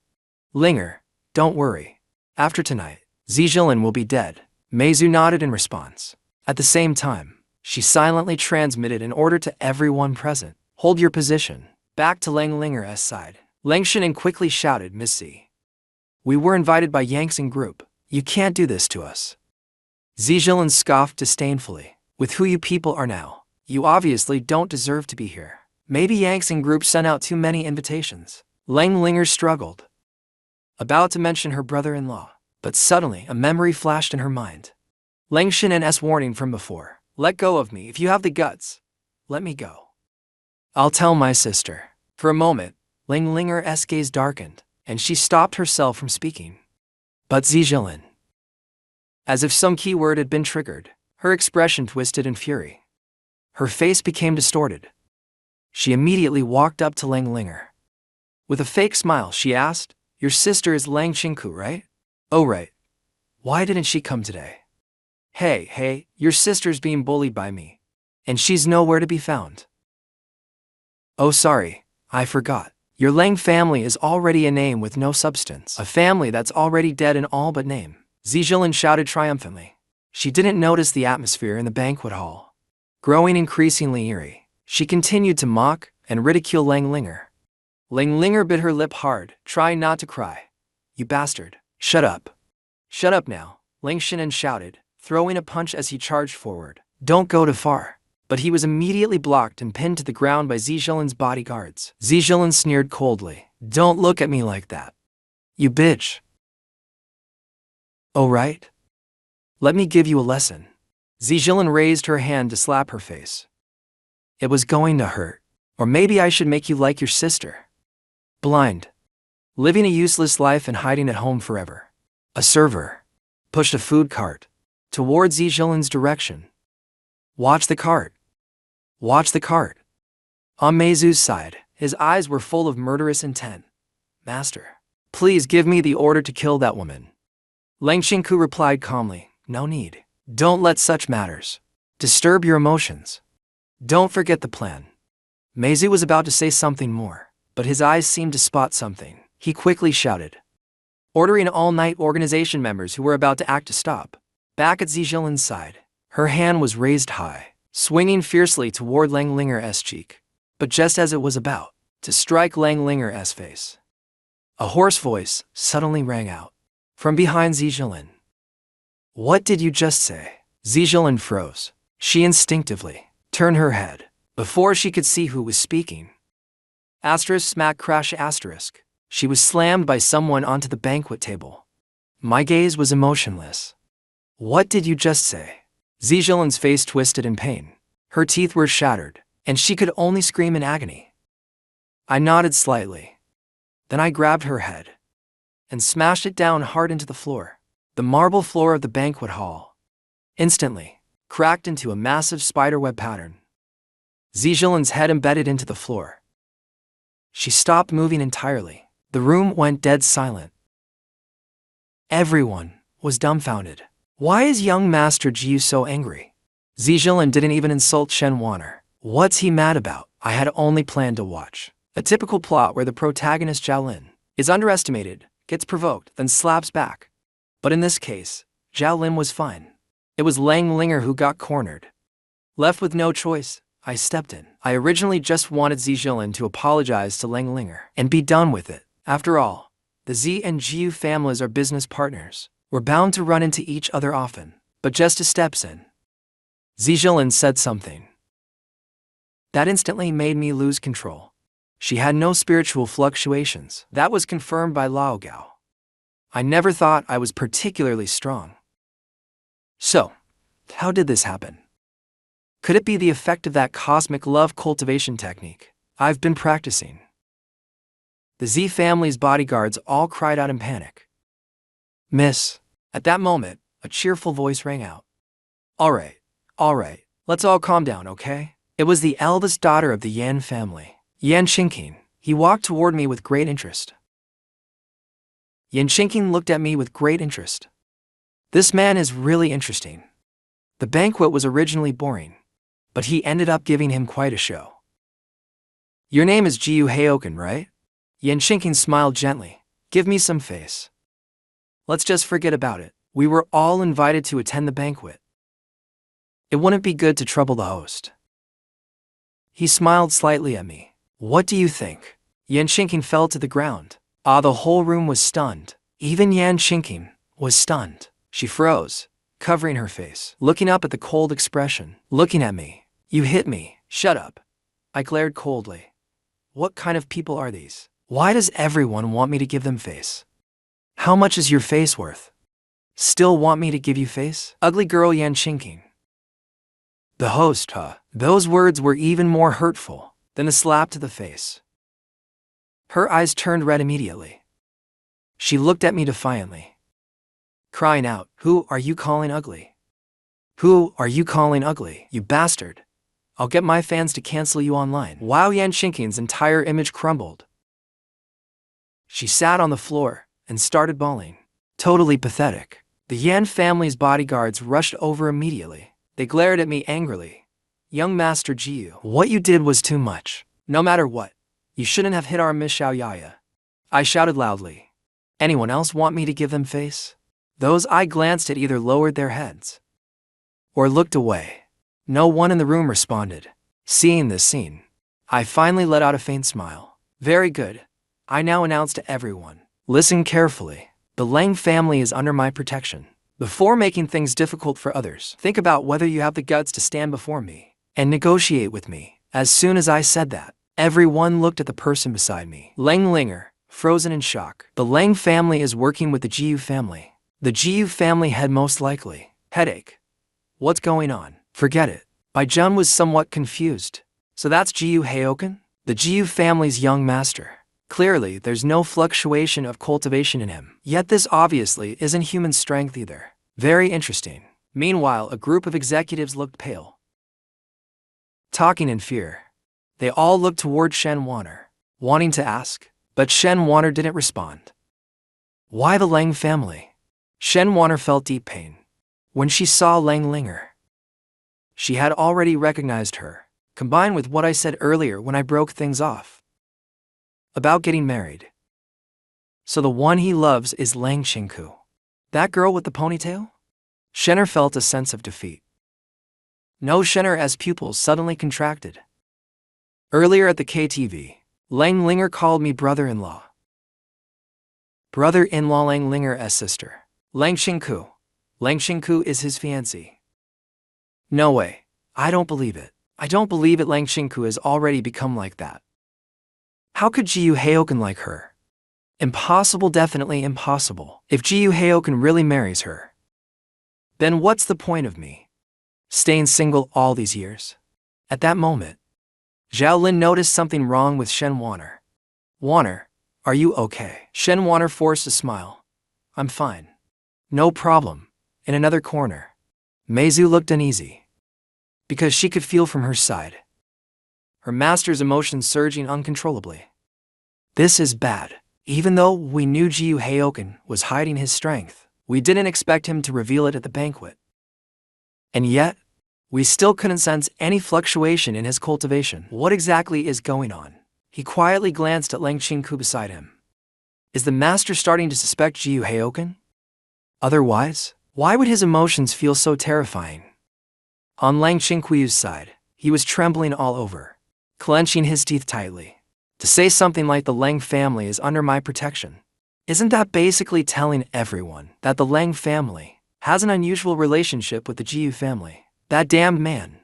Linger, don't worry. After tonight, Zijilin will be dead." Meizu nodded in response. At the same time, she silently transmitted an order to everyone present. "Hold your position." Back to Lang Linger's side, Lang Shinan quickly shouted, "Missy, we were invited by Yangxing Group. You can't do this to us." Zijilin scoffed disdainfully. "With who you people are now, you obviously don't deserve to be here. Maybe Yangxing Group sent out too many invitations." Lang Linger struggled, about to mention her brother-in-law, but suddenly a memory flashed in her mind. Lang Shinan's warning from before. "Let go of me if you have the guts. Let me go. I'll tell my sister." For a moment, Lang Linger's gaze darkened, and she stopped herself from speaking. But Zijilin, as if some key word had been triggered, her expression twisted in fury. Her face became distorted. She immediately walked up to Lang Linger. With a fake smile, she asked, "Your sister is Lang Xingku, right?" "Oh right. Why didn't she come today?" Hey, your sister's being bullied by me, and she's nowhere to be found." "Oh sorry, I forgot. Your Lang family is already a name with no substance. A family that's already dead in all but name." Zijilin shouted triumphantly. She didn't notice the atmosphere in the banquet hall. Growing increasingly eerie, she continued to mock and ridicule Lang Linger. Lang Linger bit her lip hard, trying not to cry. "You bastard. Shut up. Shut up now," Lang Shinan shouted, throwing a punch as he charged forward. "Don't go too far." But he was immediately blocked and pinned to the ground by Zijilin's bodyguards. Zijilin sneered coldly. "Don't look at me like that. You bitch. Oh right? Let me give you a lesson." Zijilin raised her hand to slap her face. "It was going to hurt. Or maybe I should make you like your sister. Blind. Living a useless life and hiding at home forever." A server pushed a food cart towards Zijilin's direction. "Watch the cart. Watch the cart." On Meizu's side, his eyes were full of murderous intent. "Master, please give me the order to kill that woman." Lang Xingku replied calmly, "No need. Don't let such matters disturb your emotions. Don't forget the plan. Meizu was about to say something more, but his eyes seemed to spot something. He quickly shouted, ordering all night organization members who were about to act to stop. Back at Zijilin's side, her hand was raised high, swinging fiercely toward Lang Linger's cheek. But just as it was about to strike Lang Linger's face, a hoarse voice suddenly rang out from behind Zijilin. What did you just say? Zijilin froze. She instinctively turned her head before she could see who was speaking. Asterisk smack crash asterisk. She was slammed by someone onto the banquet table. My gaze was emotionless. What did you just say? Zijilin's face twisted in pain. Her teeth were shattered, and she could only scream in agony. I nodded slightly. Then I grabbed her head and smashed it down hard into the floor. The marble floor of the banquet hall instantly cracked into a massive spiderweb pattern. Zijilin's head embedded into the floor. She stopped moving entirely. The room went dead silent. Everyone was dumbfounded. Why is young Master Jiu so angry? Zijilin didn't even insult Shen Wanner. What's he mad about? I had only planned to watch a typical plot where the protagonist Zhao Lin is underestimated, gets provoked, then slaps back. But in this case, Zhao Lin was fine. It was Lang Linger who got cornered. Left with no choice, I stepped in. I originally just wanted Zijilin to apologize to Lang Linger and be done with it. After all, the Z and Jiu families are business partners. We're bound to run into each other often. But just as steps in, Zijilin said something that instantly made me lose control. She had no spiritual fluctuations. That was confirmed by Lao Gao. I never thought I was particularly strong. So, how did this happen? Could it be the effect of that cosmic love cultivation technique I've been practicing? The Z family's bodyguards all cried out in panic. Miss. At that moment, a cheerful voice rang out. All right, let's all calm down, okay? It was the eldest daughter of the Yan family, Yan Qingqing. He walked toward me with great interest. Yan Qingqing looked at me with great interest. This man is really interesting. The banquet was originally boring, but he ended up giving him quite a show. Your name is Jiu Heoken, right? Yan Qingqing smiled gently. Give me some face. Let's just forget about it. We were all invited to attend the banquet. It wouldn't be good to trouble the host. He smiled slightly at me. What do you think? Yan Qingqing fell to the ground. The whole room was stunned. Even Yan Qingqing was stunned. She froze, covering her face, looking up at the cold expression. Looking at me. You hit me. Shut up. I glared coldly. What kind of people are these? Why does everyone want me to give them face? How much is your face worth? Still want me to give you face? Ugly girl Yan Qingqing. The host, huh? Those words were even more hurtful than a slap to the face. Her eyes turned red immediately. She looked at me defiantly, crying out, Who are you calling ugly? Who are you calling ugly, you bastard? I'll get my fans to cancel you online. Wow, Yan Qingqing's entire image crumbled. She sat on the floor and started bawling. Totally pathetic. The Yan family's bodyguards rushed over immediately. They glared at me angrily. Young Master Jiu, what you did was too much. No matter what, you shouldn't have hit our Miss Xiaoyaya. I shouted loudly. Anyone else want me to give them face? Those I glanced at either lowered their heads or looked away. No one in the room responded. Seeing this scene, I finally let out a faint smile. Very good. I now announce to everyone. Listen carefully. The Lang family is under my protection. Before making things difficult for others, think about whether you have the guts to stand before me and negotiate with me. As soon as I said that, everyone looked at the person beside me. Lang Linger, frozen in shock. The Lang family is working with the Jiu family. The Jiu family had most likely headache. What's going on? Forget it. Bai Jun was somewhat confused. So that's Jiu Heoken? The Jiu family's young master. Clearly, there's no fluctuation of cultivation in him. Yet this obviously isn't human strength either. Very interesting. Meanwhile, a group of executives looked pale, talking in fear. They all looked toward Shen Wanner, wanting to ask, but Shen Wanner didn't respond. Why the Lang family? Shen Wanner felt deep pain when she saw Lang Linger. She had already recognized her. combined with what I said earlier when I broke things off about getting married. So the one he loves is Lang Xingku. That girl with the ponytail? Shenner felt a sense of defeat. No, Shenner's pupils suddenly contracted. Earlier at the KTV, Lang Linger called me brother-in-law. Brother-in-law Lang Linger's sister. Lang Xingku. Lang Xingku is his fiancée. No way. I don't believe it. I don't believe it. Lang Xingku has already become like that. How could Jiyu Haoken like her? Impossible, definitely impossible. If Jiyu Haoken really marries her, then what's the point of me staying single all these years? At that moment, Zhao Lin noticed something wrong with Shen Wanner. Wanner, are you okay? Shen Wanner forced a smile. I'm fine. No problem. In another corner, Meizu looked uneasy, because she could feel from her side her master's emotions surging uncontrollably. This is bad. Even though we knew Jiyu Haoken was hiding his strength, we didn't expect him to reveal it at the banquet. And yet, we still couldn't sense any fluctuation in his cultivation. What exactly is going on? He quietly glanced at Lang Xingku beside him. Is the master starting to suspect Jiyu Haoken? Otherwise, why would his emotions feel so terrifying? On Lang Xingku's side, he was trembling all over, clenching his teeth tightly. To say something like the Lang family is under my protection, isn't that basically telling everyone that the Lang family has an unusual relationship with the Jiyu family? That damned man.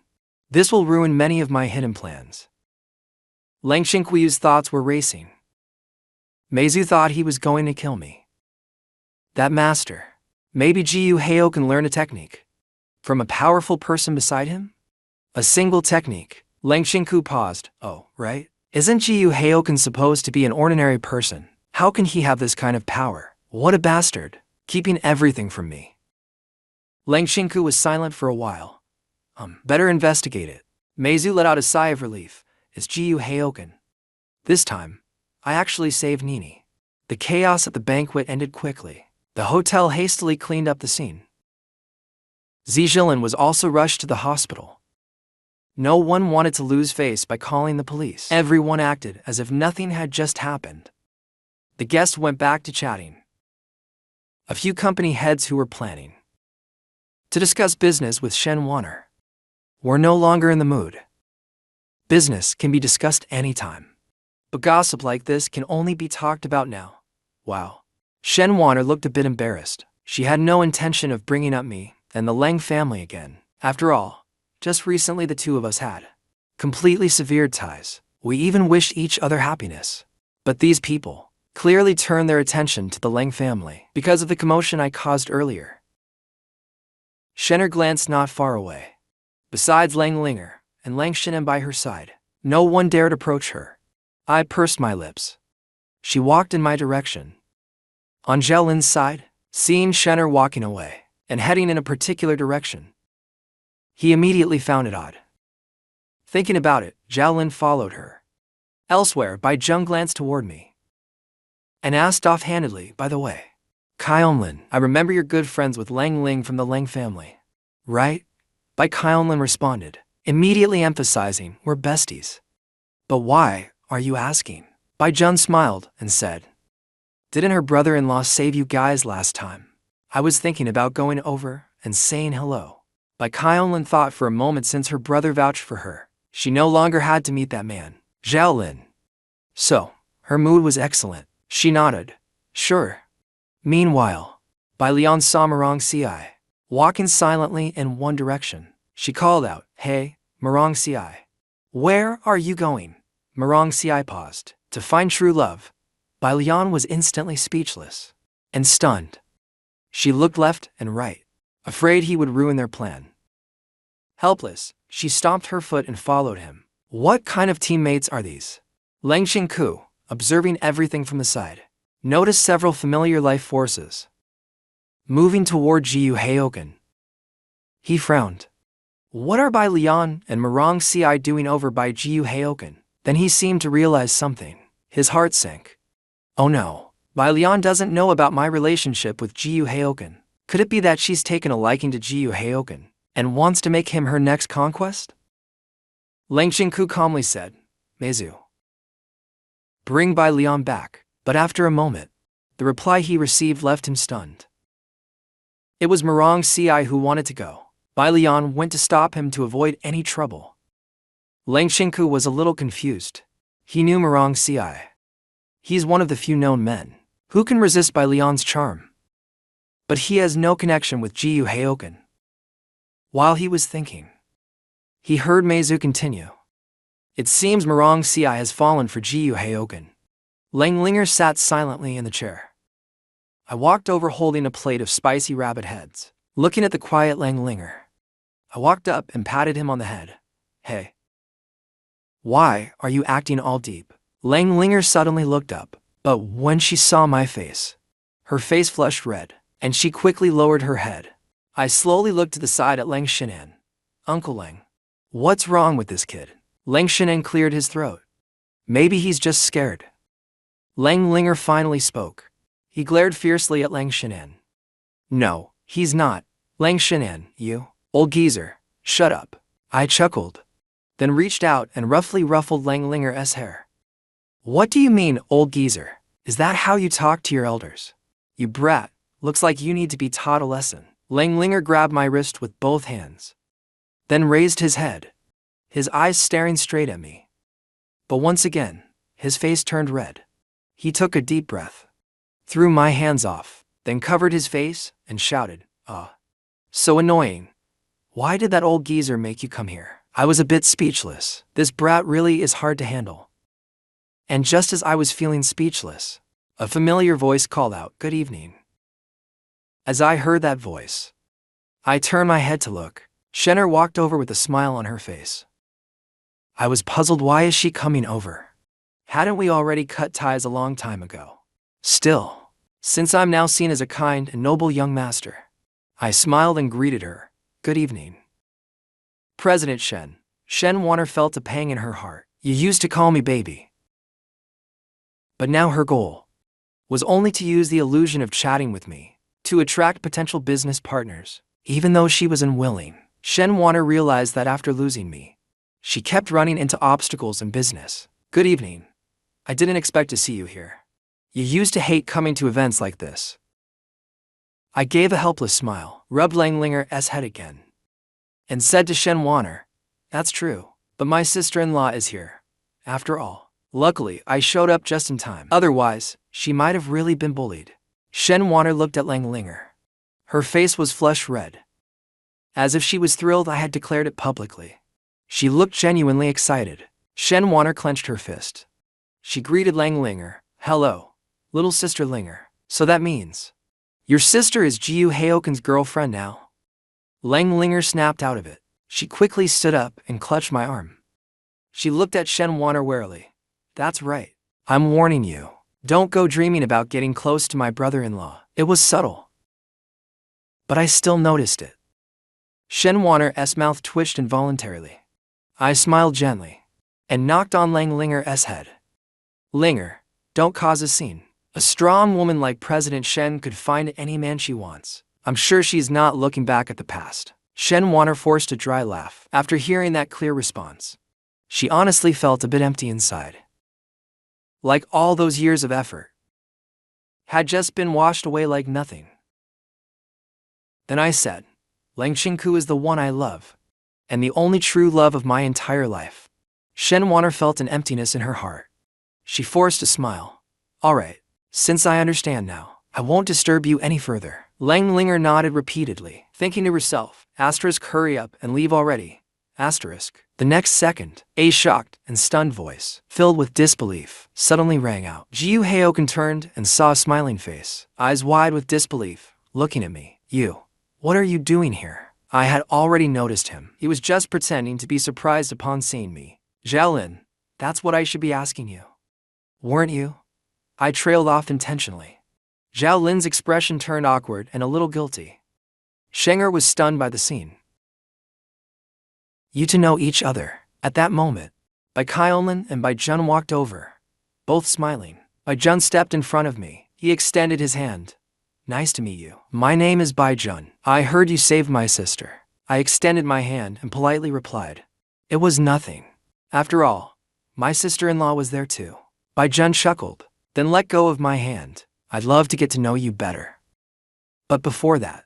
This will ruin many of my hidden plans. Lang Xingku's thoughts were racing. Meizu thought he was going to kill me. That master. Maybe Jiyu Heo can learn a technique from a powerful person beside him? A single technique. Lang Xingku paused. Oh, right. Isn't Jiyu Haoken supposed to be an ordinary person? How can he have this kind of power? What a bastard, keeping everything from me. Lang Xingku was silent for a while. Better investigate it. Meizu let out a sigh of relief. It's Jiyu Haoken. This time, I actually saved Nini. The chaos at the banquet ended quickly. The hotel hastily cleaned up the scene. Zijilin was also rushed to the hospital. No one wanted to lose face by calling the police. Everyone acted as if nothing had just happened. The guests went back to chatting. A few company heads who were planning to discuss business with Shen Wanner were no longer in the mood. Business can be discussed anytime, but gossip like this can only be talked about now. Wow. Shen Wanner looked a bit embarrassed. She had no intention of bringing up me and the Lang family again. After all, just recently the two of us had completely severed ties. We even wished each other happiness. But these people clearly turned their attention to the Lang family because of the commotion I caused earlier. Shenner glanced not far away. Besides Lang Linger and Lang Shinen by her side, no one dared approach her. I pursed my lips. She walked in my direction. On Zhao Lin's side, seeing Shenner walking away and heading in a particular direction, he immediately found it odd. Thinking about it, Zhao Lin followed her. Elsewhere, Bai Zheng glanced toward me and asked offhandedly, by the way, Kaionlin, I remember you're good friends with Lang Ling from the Lang family, right? Bai Kaionlin responded, immediately emphasizing, we're besties. But why are you asking? Bai Zheng smiled and said, didn't her brother-in-law save you guys last time? I was thinking about going over and saying hello. Bai Kaionlin thought for a moment. Since her brother vouched for her, she no longer had to meet that man, Zhao Lin. So, her mood was excellent. She nodded. Sure. Meanwhile, Bai Lian saw Marong Ci walking silently in one direction. She called out, hey, Marong Ci. Where are you going? Marong Ci paused. To find true love. Bai Lian was instantly speechless and stunned. She looked left and right, afraid he would ruin their plan. Helpless, she stomped her foot and followed him. What kind of teammates are these? Lang Xingku, observing everything from the side, noticed several familiar life forces moving toward Jiyu Haoken. He frowned. What are Bai Lian and Marong Ci doing over by Jiyu Haoken? Then he seemed to realize something. His heart sank. Oh no, Bai Lian doesn't know about my relationship with Jiyu Haoken. Could it be that she's taken a liking to Jiyu Haoken and wants to make him her next conquest? Lang Xingku calmly said, Meizu. Bring Bai Lian back. But after a moment, the reply he received left him stunned. It was Marong Ci who wanted to go. Bai Lian went to stop him to avoid any trouble. Lang Xingku was a little confused. He knew Marong Ci. He's one of the few known men who can resist Bai Lian's charm. But he has no connection with Jiyu Heoken. While he was thinking, he heard Meizu continue. It seems Marong Ci has fallen for Jiyu Heoken. Lang Linger sat silently in the chair. I walked over holding a plate of spicy rabbit heads, looking at the quiet Lang Linger. I walked up and patted him on the head. Hey. Why are you acting all deep? Lang Linger suddenly looked up, but when she saw my face, her face flushed red, and she quickly lowered her head. I slowly looked to the side at Lang Xinan. Uncle Lang. What's wrong with this kid? Lang Xinan cleared his throat. Maybe he's just scared. Lang Linger finally spoke. He glared fiercely at Lang Xinan. No, he's not. Lang Xinan, you old geezer, shut up. I chuckled, then reached out and roughly ruffled Lang Linger's hair. What do you mean, old geezer? Is that how you talk to your elders? You brat, looks like you need to be taught a lesson. Lang Linger grabbed my wrist with both hands, then raised his head, his eyes staring straight at me. But once again, his face turned red. He took a deep breath, threw my hands off, then covered his face and shouted, So annoying. Why did that old geezer make you come here? I was a bit speechless. This brat really is hard to handle. And just as I was feeling speechless, a familiar voice called out, Good evening. As I heard that voice, I turned my head to look. Shenner walked over with a smile on her face. I was puzzled. Why is she coming over? Hadn't we already cut ties a long time ago? Still, since I'm now seen as a kind and noble young master, I smiled and greeted her. Good evening. President Shen Warner felt a pang in her heart. You used to call me baby. But now her goal was only to use the illusion of chatting with me to attract potential business partners. Even though she was unwilling, Shen Warner realized that after losing me, she kept running into obstacles in business. Good evening. I didn't expect to see you here. You used to hate coming to events like this. I gave a helpless smile, rubbed Lang Linger's head again, and said to Shen Warner, That's true, but my sister-in-law is here. After all, luckily I showed up just in time. Otherwise, she might have really been bullied. Shen Warner looked at Lang Linger. Her face was flush red, as if she was thrilled I had declared it publicly. She looked genuinely excited. Shen Warner clenched her fist. She greeted Lang Linger. Hello, little sister Linger. So that means your sister is Jiyu Heoken's girlfriend now? Lang Linger snapped out of it. She quickly stood up and clutched my arm. She looked at Shen Warner warily. That's right. I'm warning you. Don't go dreaming about getting close to my brother-in-law. It was subtle, but I still noticed it. Shen Warner's mouth twitched involuntarily. I smiled gently and knocked on Lang Linger's head. Linger, don't cause a scene. A strong woman like President Shen could find any man she wants. I'm sure she's not looking back at the past. Shen Warner forced a dry laugh after hearing that clear response. She honestly felt a bit empty inside. Like all those years of effort had just been washed away like nothing. Then I said, Lang Xingku is the one I love, and the only true love of my entire life. Shen Warner felt an emptiness in her heart. She forced a smile. All right, since I understand now, I won't disturb you any further. Lang Linger nodded repeatedly, thinking to herself, hurry up and leave already. The next second, a shocked and stunned voice, filled with disbelief, suddenly rang out. Jiyu Heoken turned and saw a smiling face, eyes wide with disbelief, looking at me. You, what are you doing here? I had already noticed him. He was just pretending to be surprised upon seeing me. Xiaolin, that's what I should be asking you. Weren't you? I trailed off intentionally. Zhao Lin's expression turned awkward and a little guilty. Shenger was stunned by the scene. You to know each other. At that moment, Bai Kailin and Bai Jun walked over, both smiling. Bai Jun stepped in front of me. He extended his hand. Nice to meet you. My name is Bai Jun. I heard you saved my sister. I extended my hand and politely replied. It was nothing. After all, my sister-in-law was there too. Bai Jun chuckled, then let go of my hand. I'd love to get to know you better. But before that,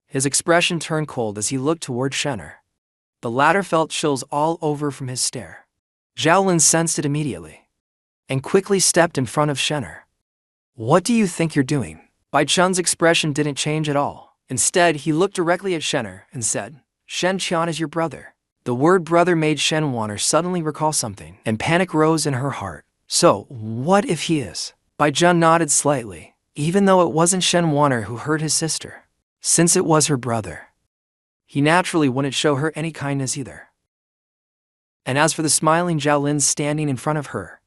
his expression turned cold as he looked toward Shenner. The latter felt chills all over from his stare. Zhao Lin sensed it immediately, and quickly stepped in front of Shenner. What do you think you're doing? Bai Chun's expression didn't change at all. Instead, he looked directly at Shenner and said, Shen Qian is your brother. The word brother made Shen Wanner suddenly recall something, and panic rose in her heart. So, what if he is? Bai Jun nodded slightly, even though it wasn't Shen Wanner who hurt his sister. Since it was her brother, he naturally wouldn't show her any kindness either. And as for the smiling Zhao Lin standing in front of her,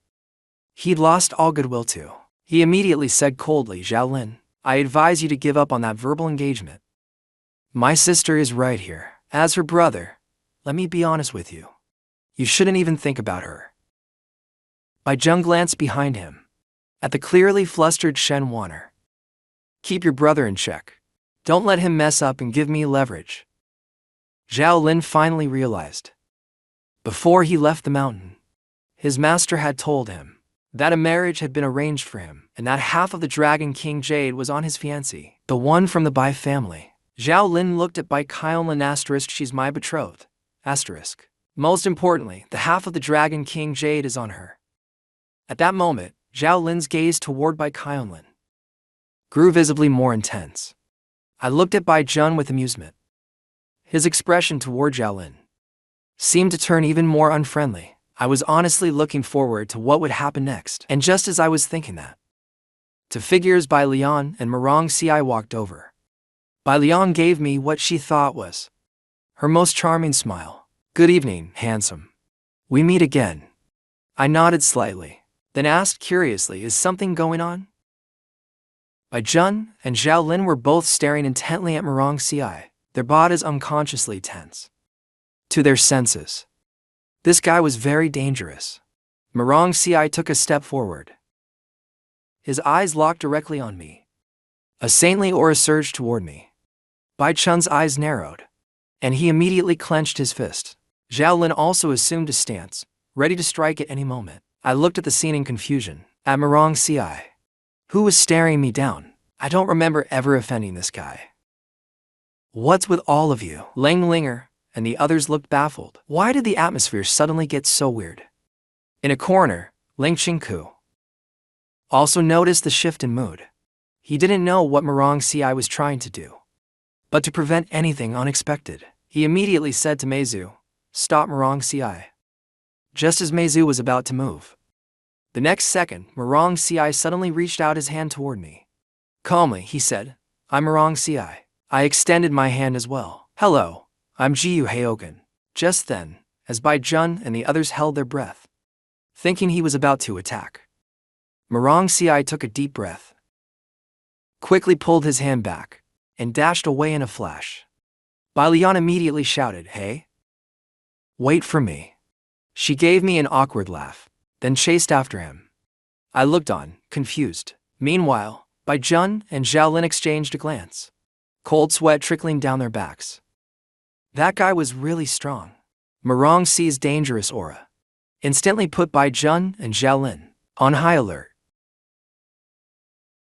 he'd lost all goodwill too. He immediately said coldly, Zhao Lin, I advise you to give up on that verbal engagement. My sister is right here. As her brother, let me be honest with you. You shouldn't even think about her. Bai Jun glanced behind him, at the clearly flustered Shen Wanner. Keep your brother in check. Don't let him mess up and give me leverage. Zhao Lin finally realized. Before he left the mountain, his master had told him that a marriage had been arranged for him, and that half of the Dragon King Jade was on his fiancée, the one from the Bai family. Zhao Lin looked at Bai Kailan *, she's my betrothed, *. Most importantly, the half of the Dragon King Jade is on her. At that moment, Zhao Lin's gaze toward Bai Kailan grew visibly more intense. I looked at Bai Jun with amusement. His expression toward Zhao Lin seemed to turn even more unfriendly. I was honestly looking forward to what would happen next, and just as I was thinking that, two figures Bai Lian and Marong Ci walked over. Bai Lian gave me what she thought was her most charming smile. Good evening, handsome. We meet again. I nodded slightly, then asked curiously, is something going on? Bai Jun and Zhao Lin were both staring intently at Marong Ci, their bodies unconsciously tense. To their senses, this guy was very dangerous. Marong Ci took a step forward. His eyes locked directly on me. A saintly aura surged toward me. Bai Chun's eyes narrowed, and he immediately clenched his fist. Zhao Lin also assumed a stance, ready to strike at any moment. I looked at the scene in confusion, at Marong Ci, who was staring me down. I don't remember ever offending this guy. What's with all of you? Lang Linger and the others looked baffled. Why did the atmosphere suddenly get so weird? In a corner, Ling Qingku also noticed the shift in mood. He didn't know what Marong Ci was trying to do, but to prevent anything unexpected, he immediately said to Meizu, stop Marong Ci. Just as Meizu was about to move, the next second, Marong Ci suddenly reached out his hand toward me. Calmly, he said, I'm Marong Ci. I extended my hand as well. Hello. I'm Jiyu Heogan. Just then, as Bai Jun and the others held their breath, thinking he was about to attack, Marong Ci took a deep breath, quickly pulled his hand back, and dashed away in a flash. Bai Lian immediately shouted, Hey! Wait for me. She gave me an awkward laugh, then chased after him. I looked on, confused. Meanwhile, Bai Jun and Zhao Lin exchanged a glance, cold sweat trickling down their backs. That guy was really strong. Marong Ci's dangerous aura instantly put Bai Jun and Zhao Lin on high alert.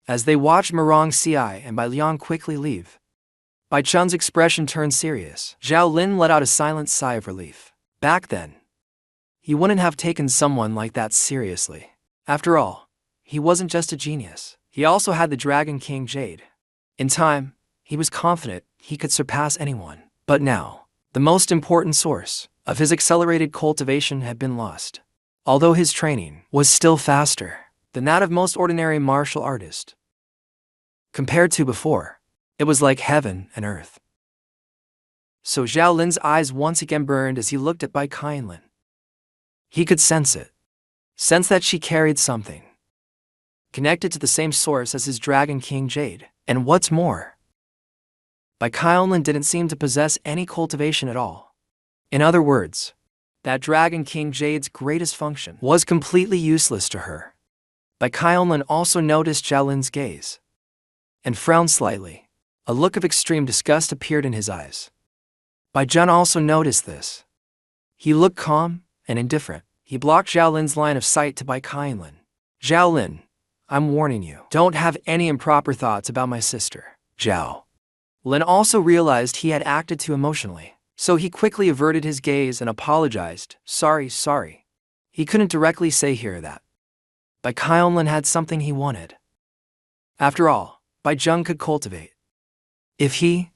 As they watched Marong Ci and Bai Lian quickly leave, Bai Chun's expression turned serious. Zhao Lin let out a silent sigh of relief. Back then, he wouldn't have taken someone like that seriously. After all, he wasn't just a genius. He also had the Dragon King Jade. In time, he was confident he could surpass anyone. But now, the most important source of his accelerated cultivation had been lost. Although his training was still faster than that of most ordinary martial artists, compared to before, it was like heaven and earth. So Zhao Lin's eyes once again burned as he looked at Bai Kailan. He could sense it. Sense that she carried something connected to the same source as his Dragon King Jade. And what's more, Bai Kailan didn't seem to possess any cultivation at all. In other words, that Dragon King Jade's greatest function was completely useless to her. Bai Kailan also noticed Zhao Lin's gaze and frowned slightly. A look of extreme disgust appeared in his eyes. Bai Jun also noticed this. He looked calm and indifferent. He blocked Zhao Lin's line of sight to Bai Kaianlin. Zhao Lin, I'm warning you. Don't have any improper thoughts about my sister. Zhao Lin also realized he had acted too emotionally, so he quickly averted his gaze and apologized. Sorry. He couldn't directly say here that Bai Kaianlin had something he wanted. After all, Bai Zheng could cultivate. If he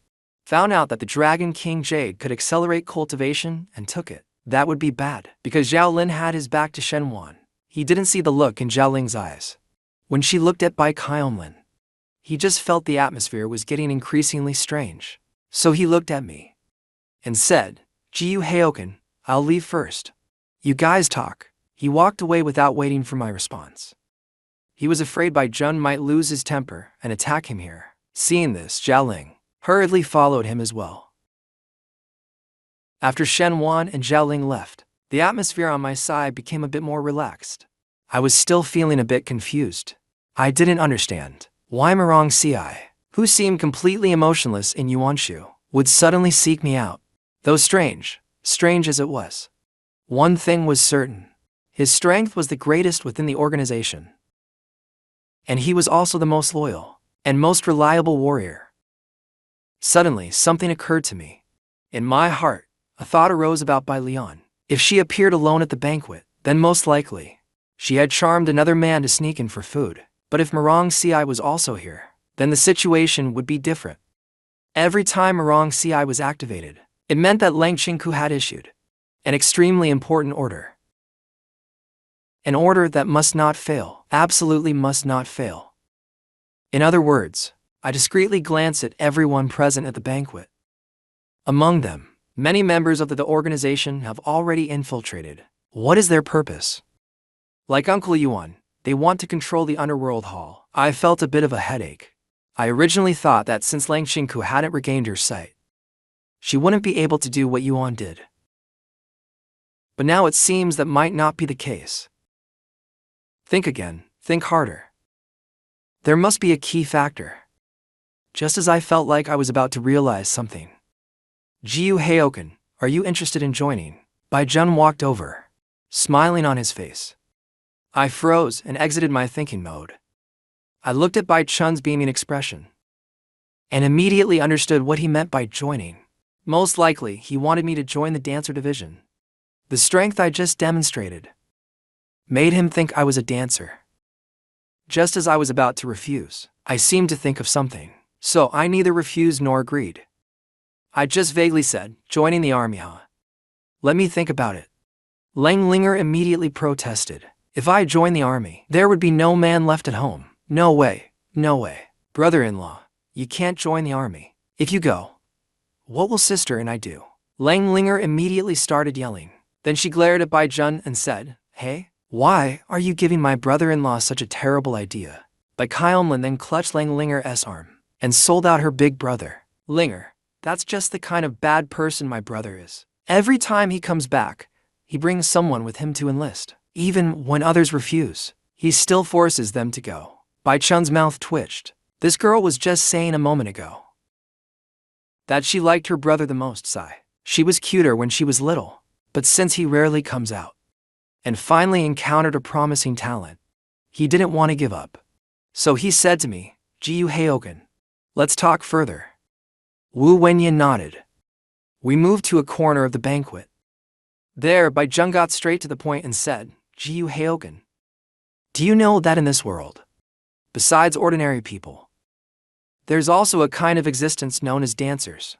found out that the Dragon King Jade could accelerate cultivation and took it, that would be bad. Because Zhao Lin had his back to Shen Wan, he didn't see the look in Zhao Ling's eyes. When she looked at Bai Kaianlin, he just felt the atmosphere was getting increasingly strange. So he looked at me and said, Jiyu Heoken, I'll leave first. You guys talk. He walked away without waiting for my response. He was afraid Bai Zheng might lose his temper and attack him here. Seeing this, Zhao Ling hurriedly followed him as well. After Shen Wan and Zhao Ling left, the atmosphere on my side became a bit more relaxed. I was still feeling a bit confused. I didn't understand why Marong Ci, who seemed completely emotionless in Yuanshu, would suddenly seek me out. Though strange as it was, one thing was certain. His strength was the greatest within the organization. And he was also the most loyal and most reliable warrior. Suddenly, something occurred to me. In my heart, a thought arose about Bai Lian. If she appeared alone at the banquet, then most likely she had charmed another man to sneak in for food. But if Marong Ci was also here, then the situation would be different. Every time Marong Ci was activated, it meant that Lang Qingku had issued an extremely important order. An order that must not fail, absolutely must not fail. In other words, I discreetly glanced at everyone present at the banquet. Among them, many members of the organization have already infiltrated. What is their purpose? Like Uncle Yuan, they want to control the underworld hall. I felt a bit of a headache. I originally thought that since Lang Qingku hadn't regained her sight, she wouldn't be able to do what Yuan did. But now it seems that might not be the case. Think again, think harder. There must be a key factor. Just as I felt like I was about to realize something. Jiyu Heoken, are you interested in joining? Bai Zheng walked over, smiling on his face. I froze and exited my thinking mode. I looked at Bai Chun's beaming expression and immediately understood what he meant by joining. Most likely, he wanted me to join the dancer division. The strength I just demonstrated made him think I was a dancer. Just as I was about to refuse, I seemed to think of something, so I neither refused nor agreed. I just vaguely said, joining the army, huh? Let me think about it. Lang Linger immediately protested. If I joined the army, there would be no man left at home. No way. Brother-in-law, you can't join the army. If you go, what will sister and I do? Lang Linger immediately started yelling. Then she glared at Bai Zheng and said, Hey, why are you giving my brother-in-law such a terrible idea? Bai Kaianlin then clutched Lang Linger's arm and sold out her big brother. Linger, that's just the kind of bad person my brother is. Every time he comes back, he brings someone with him to enlist. Even when others refuse, he still forces them to go. Bai Chun's mouth twitched. This girl was just saying a moment ago that she liked her brother the most, Sai. She was cuter when she was little, but since he rarely comes out and finally encountered a promising talent, he didn't want to give up. So he said to me, Jiyu Heoken, let's talk further. Wu Wenyan nodded. We moved to a corner of the banquet. There, Bai Zheng got straight to the point and said, Jiyu Heoken, do you know that in this world, besides ordinary people, there's also a kind of existence known as dancers?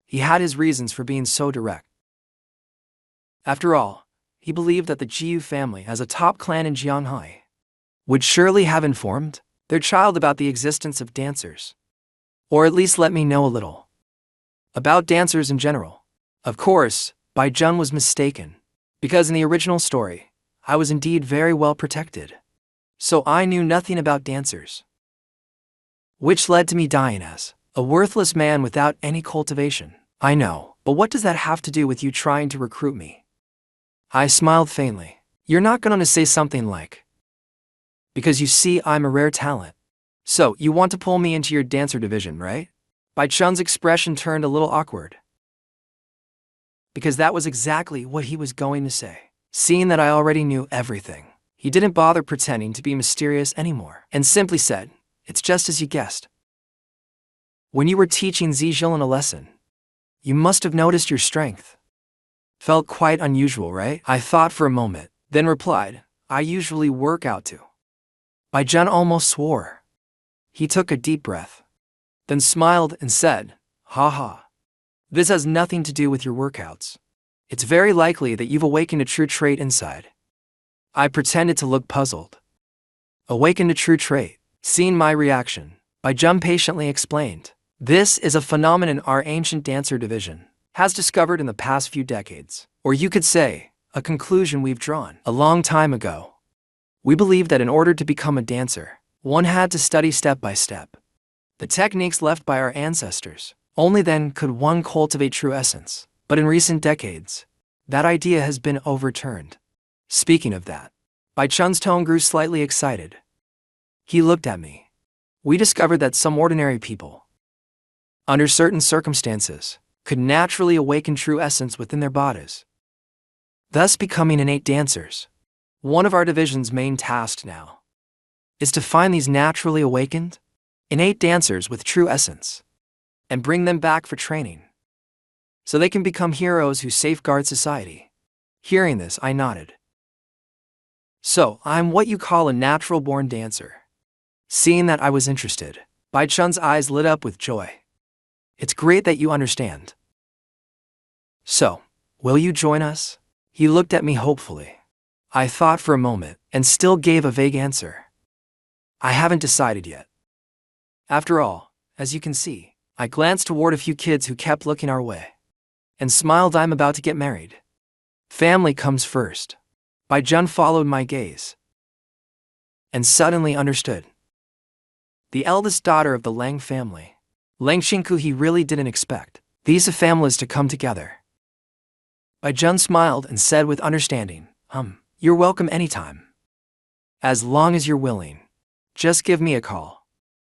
He had his reasons for being so direct. After all, he believed that the Jiyu family, as a top clan in Jianhai, would surely have informed their child about the existence of dancers, or at least let me know a little about dancers in general. Of course, Bai Zheng was mistaken, because in the original story, I was indeed very well protected. So I knew nothing about dancers, which led to me dying as a worthless man without any cultivation. I know, but what does that have to do with you trying to recruit me? I smiled faintly. You're not going to say something like, because you see I'm a rare talent. So you want to pull me into your dancer division, right? Bai Chun's expression turned a little awkward. because that was exactly what he was going to say. Seeing that I already knew everything, he didn't bother pretending to be mysterious anymore and simply said, "It's just as you guessed. When you were teaching Zijilin a lesson, you must have noticed your strength. Felt quite unusual, right?" I thought for a moment, then replied, "I usually work out too." Baijun almost swore. He took a deep breath, then smiled and said, "Ha ha. This has nothing to do with your workouts. It's very likely that you've awakened a true trait inside." I pretended to look puzzled. Awakened a true trait. Seeing my reaction, Baijun patiently explained, "This is a phenomenon our ancient dancer division has discovered in the past few decades, or you could say, a conclusion we've drawn a long time ago. We believe that in order to become a dancer, one had to study step by step the techniques left by our ancestors. Only then could one cultivate true essence. But in recent decades, that idea has been overturned." Speaking of that, Baijun's tone grew slightly excited. He looked at me. "We discovered that some ordinary people, under certain circumstances, could naturally awaken true essence within their bodies, thus becoming innate dancers. One of our division's main tasks now is to find these naturally awakened, innate dancers with true essence and bring them back for training, so they can become heroes who safeguard society." Hearing this, I nodded. "So, I'm what you call a natural-born dancer." Seeing that I was interested, Baijun's eyes lit up with joy. "It's great that you understand. So, will you join us?" He looked at me hopefully. I thought for a moment and still gave a vague answer. "I haven't decided yet. After all, as you can see," I glanced toward a few kids who kept looking our way and smiled. "I'm about to get married. Family comes first." Baijun followed my gaze and suddenly understood. The eldest daughter of the Lang family, Lang Xingku, he really didn't expect these families to come together. Baijun smiled and said with understanding, "You're welcome anytime. As long as you're willing, just give me a call."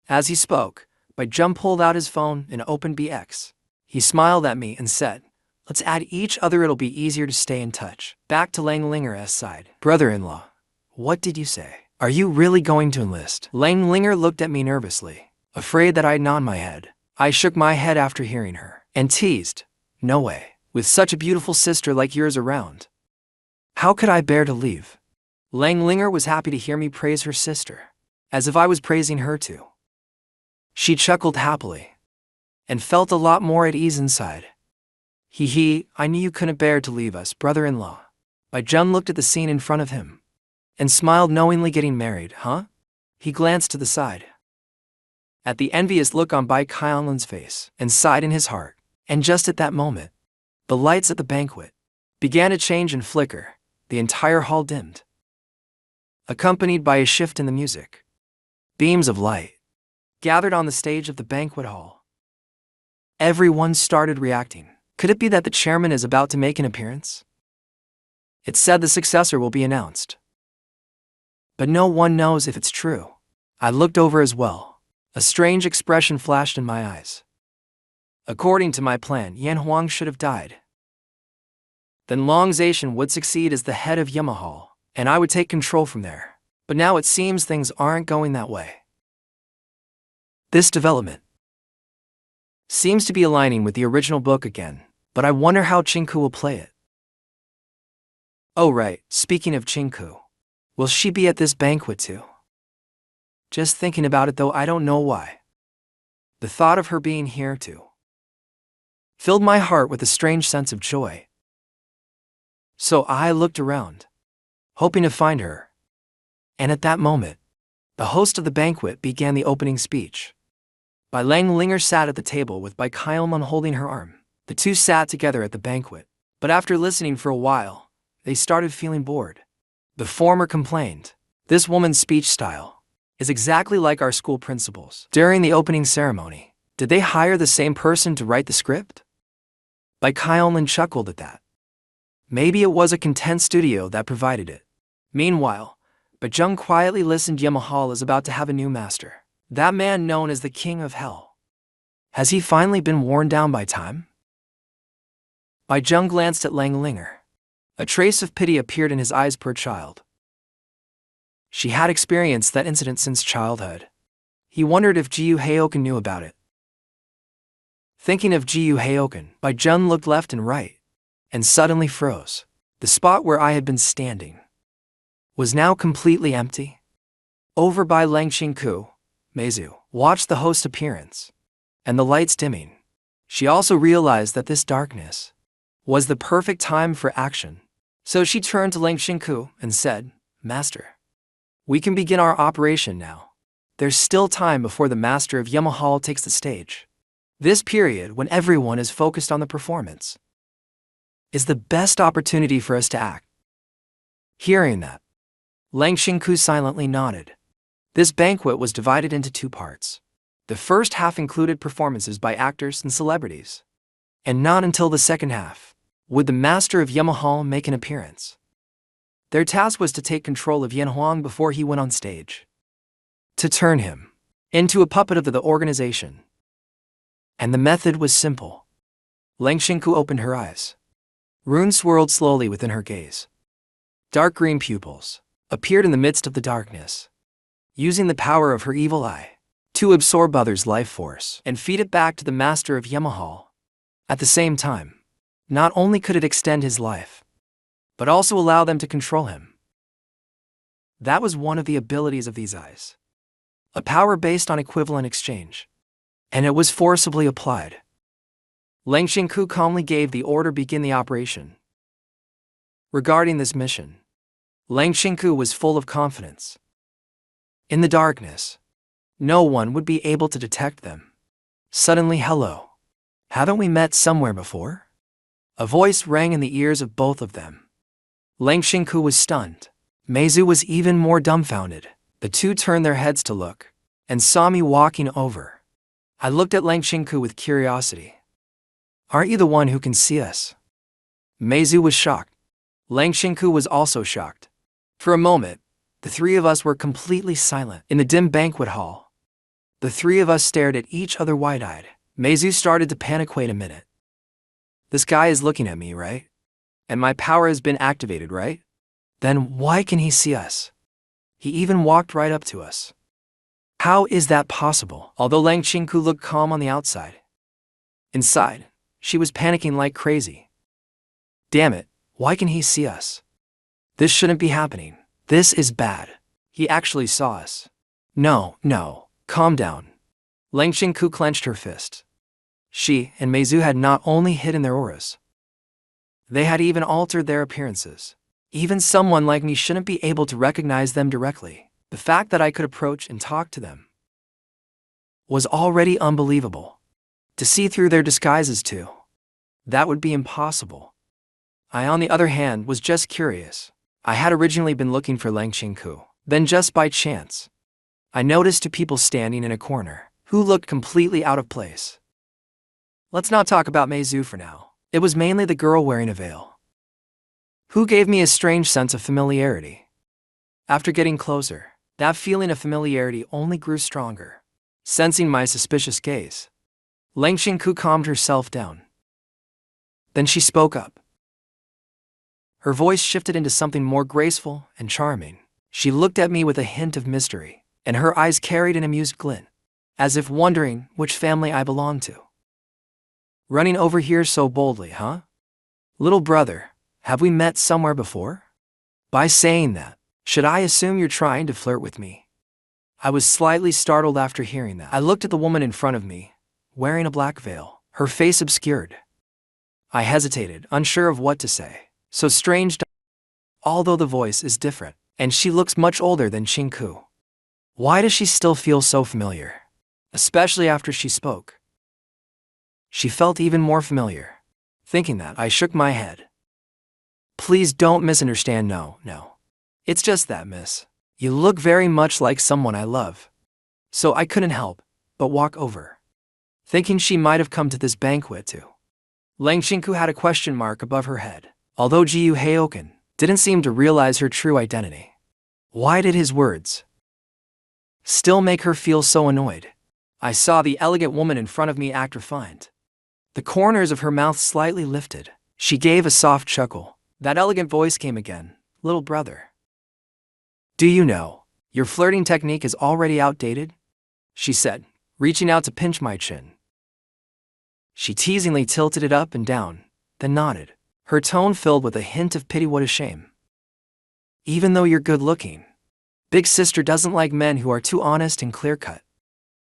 As he spoke, Baijun pulled out his phone and opened BX. He smiled at me and said, "Let's add each other, it'll be easier to stay in touch." Back to Lang Linger's side. "Brother-in-law, what did you say? Are you really going to enlist?" Lang Linger looked at me nervously, afraid that I'd nod my head. I shook my head after hearing her, and teased, "No way. With such a beautiful sister like yours around, how could I bear to leave?" Lang Linger was happy to hear me praise her sister, as if I was praising her too. She chuckled happily and felt a lot more at ease inside. Hee, I knew you couldn't bear to leave us, brother-in-law." Baijun looked at the scene in front of him and smiled knowingly. "Getting married, huh?" He glanced to the side at the envious look on Bai Kailan's face and sighed in his heart. And just at that moment, the lights at the banquet began to change and flicker. The entire hall dimmed, accompanied by a shift in the music. Beams of light gathered on the stage of the banquet hall. Everyone started reacting. Could it be that the chairman is about to make an appearance? It said the successor will be announced, but no one knows if it's true. I looked over as well. A strange expression flashed in my eyes. According to my plan, Yan Huang should have died. Then Long Zaishan would succeed as the head of Yamahal, and I would take control from there. But now it seems things aren't going that way. This development seems to be aligning with the original book again, but I wonder how Chinku will play it. Oh right, speaking of Chinku, will she be at this banquet too? Just thinking about it though, I don't know why. The thought of her being here too filled my heart with a strange sense of joy. So I looked around, hoping to find her. And at that moment, the host of the banquet began the opening speech. Bai Lang Linger sat at the table with Bai Kailan holding her arm. The two sat together at the banquet, but after listening for a while, they started feeling bored. The former complained, "This woman's speech style is exactly like our school principals." During the opening ceremony, did they hire the same person to write the script? Bai Kailan chuckled at that. Maybe it was a content studio that provided it. Meanwhile, Baijun quietly listened. Yamahal is about to have a new master. That man known as the King of Hell. Has he finally been worn down by time? Bai Zheng glanced at Lang Linger. A trace of pity appeared in his eyes per child. She had experienced that incident since childhood. He wondered if Jiyu Heioken knew about it. Thinking of Jiyu Heioken, Bai Zheng looked left and right, and suddenly froze. The spot where I had been standing was now completely empty. Over by Lang Xingku, Meizu watched the host appearance, and the lights dimming. She also realized that this darkness was the perfect time for action. So she turned to Lang Xingku and said, "Master, we can begin our operation now. There's still time before the master of Yemahal takes the stage. This period, when everyone is focused on the performance, is the best opportunity for us to act." Hearing that, Lang Xingku silently nodded. This banquet was divided into two parts. The first half included performances by actors and celebrities, and not until the second half would the master of Yemahal make an appearance. Their task was to take control of Yan Huang before he went on stage, to turn him into a puppet of the organization. And the method was simple. Lang Xingku opened her eyes. Runes swirled slowly within her gaze. Dark green pupils appeared in the midst of the darkness, using the power of her evil eye to absorb others' life force and feed it back to the master of Yemahal. At the same time, not only could it extend his life, but also allow them to control him. That was one of the abilities of these eyes. A power based on equivalent exchange. And it was forcibly applied. Lang Xingku calmly gave the order to begin the operation. Regarding this mission, Lang Xingku was full of confidence. In the darkness, no one would be able to detect them. Suddenly, "Hello. Haven't we met somewhere before?" A voice rang in the ears of both of them. Lang Xingku was stunned. Meizu was even more dumbfounded. The two turned their heads to look, and saw me walking over. I looked at Lang Xingku with curiosity. "Aren't you the one who can see us?" Meizu was shocked. Lang Xingku was also shocked. For a moment, the three of us were completely silent in the dim banquet hall. The three of us stared at each other wide-eyed. Meizu started to panic. "Wait a minute. This guy is looking at me, right? And my power has been activated, right? Then why can he see us? He even walked right up to us. How is that possible?" Although Lang Xingku looked calm on the outside, inside, she was panicking like crazy. "Damn it, why can he see us? This shouldn't be happening. This is bad. He actually saw us." No, calm down." Lang Xingku clenched her fist. She and Meizu had not only hidden their auras, they had even altered their appearances. Even someone like me shouldn't be able to recognize them directly. The fact that I could approach and talk to them was already unbelievable. To see through their disguises too, that would be impossible. I, on the other hand, was just curious. I had originally been looking for Lang Xingku. Then just by chance, I noticed two people standing in a corner who looked completely out of place. Let's not talk about Meizu for now. It was mainly the girl wearing a veil who gave me a strange sense of familiarity. After getting closer, that feeling of familiarity only grew stronger. Sensing my suspicious gaze, Lang Xingku calmed herself down. Then she spoke up. Her voice shifted into something more graceful and charming. She looked at me with a hint of mystery, and her eyes carried an amused glint, as if wondering which family I belonged to. "Running over here so boldly, huh? Little brother, have we met somewhere before? By saying that, should I assume you're trying to flirt with me?" I was slightly startled after hearing that. I looked at the woman in front of me, wearing a black veil, her face obscured. I hesitated, unsure of what to say. So strange. Although the voice is different, and she looks much older than Xingku, why does she still feel so familiar? Especially after she spoke. She felt even more familiar. Thinking that, I shook my head. "Please don't misunderstand. No. It's just that, miss. You look very much like someone I love. So I couldn't help but walk over, thinking she might have come to this banquet too." Lang Xingku had a question mark above her head, although Jiyu Heioken didn't seem to realize her true identity. Why did his words still make her feel so annoyed? I saw the elegant woman in front of me act refined. The corners of her mouth slightly lifted. She gave a soft chuckle. That elegant voice came again. Little brother. Do you know, your flirting technique is already outdated? She said, reaching out to pinch my chin. She teasingly tilted it up and down, then nodded, her tone filled with a hint of pity. What a shame. Even though you're good looking, Big Sister doesn't like men who are too honest and clear-cut.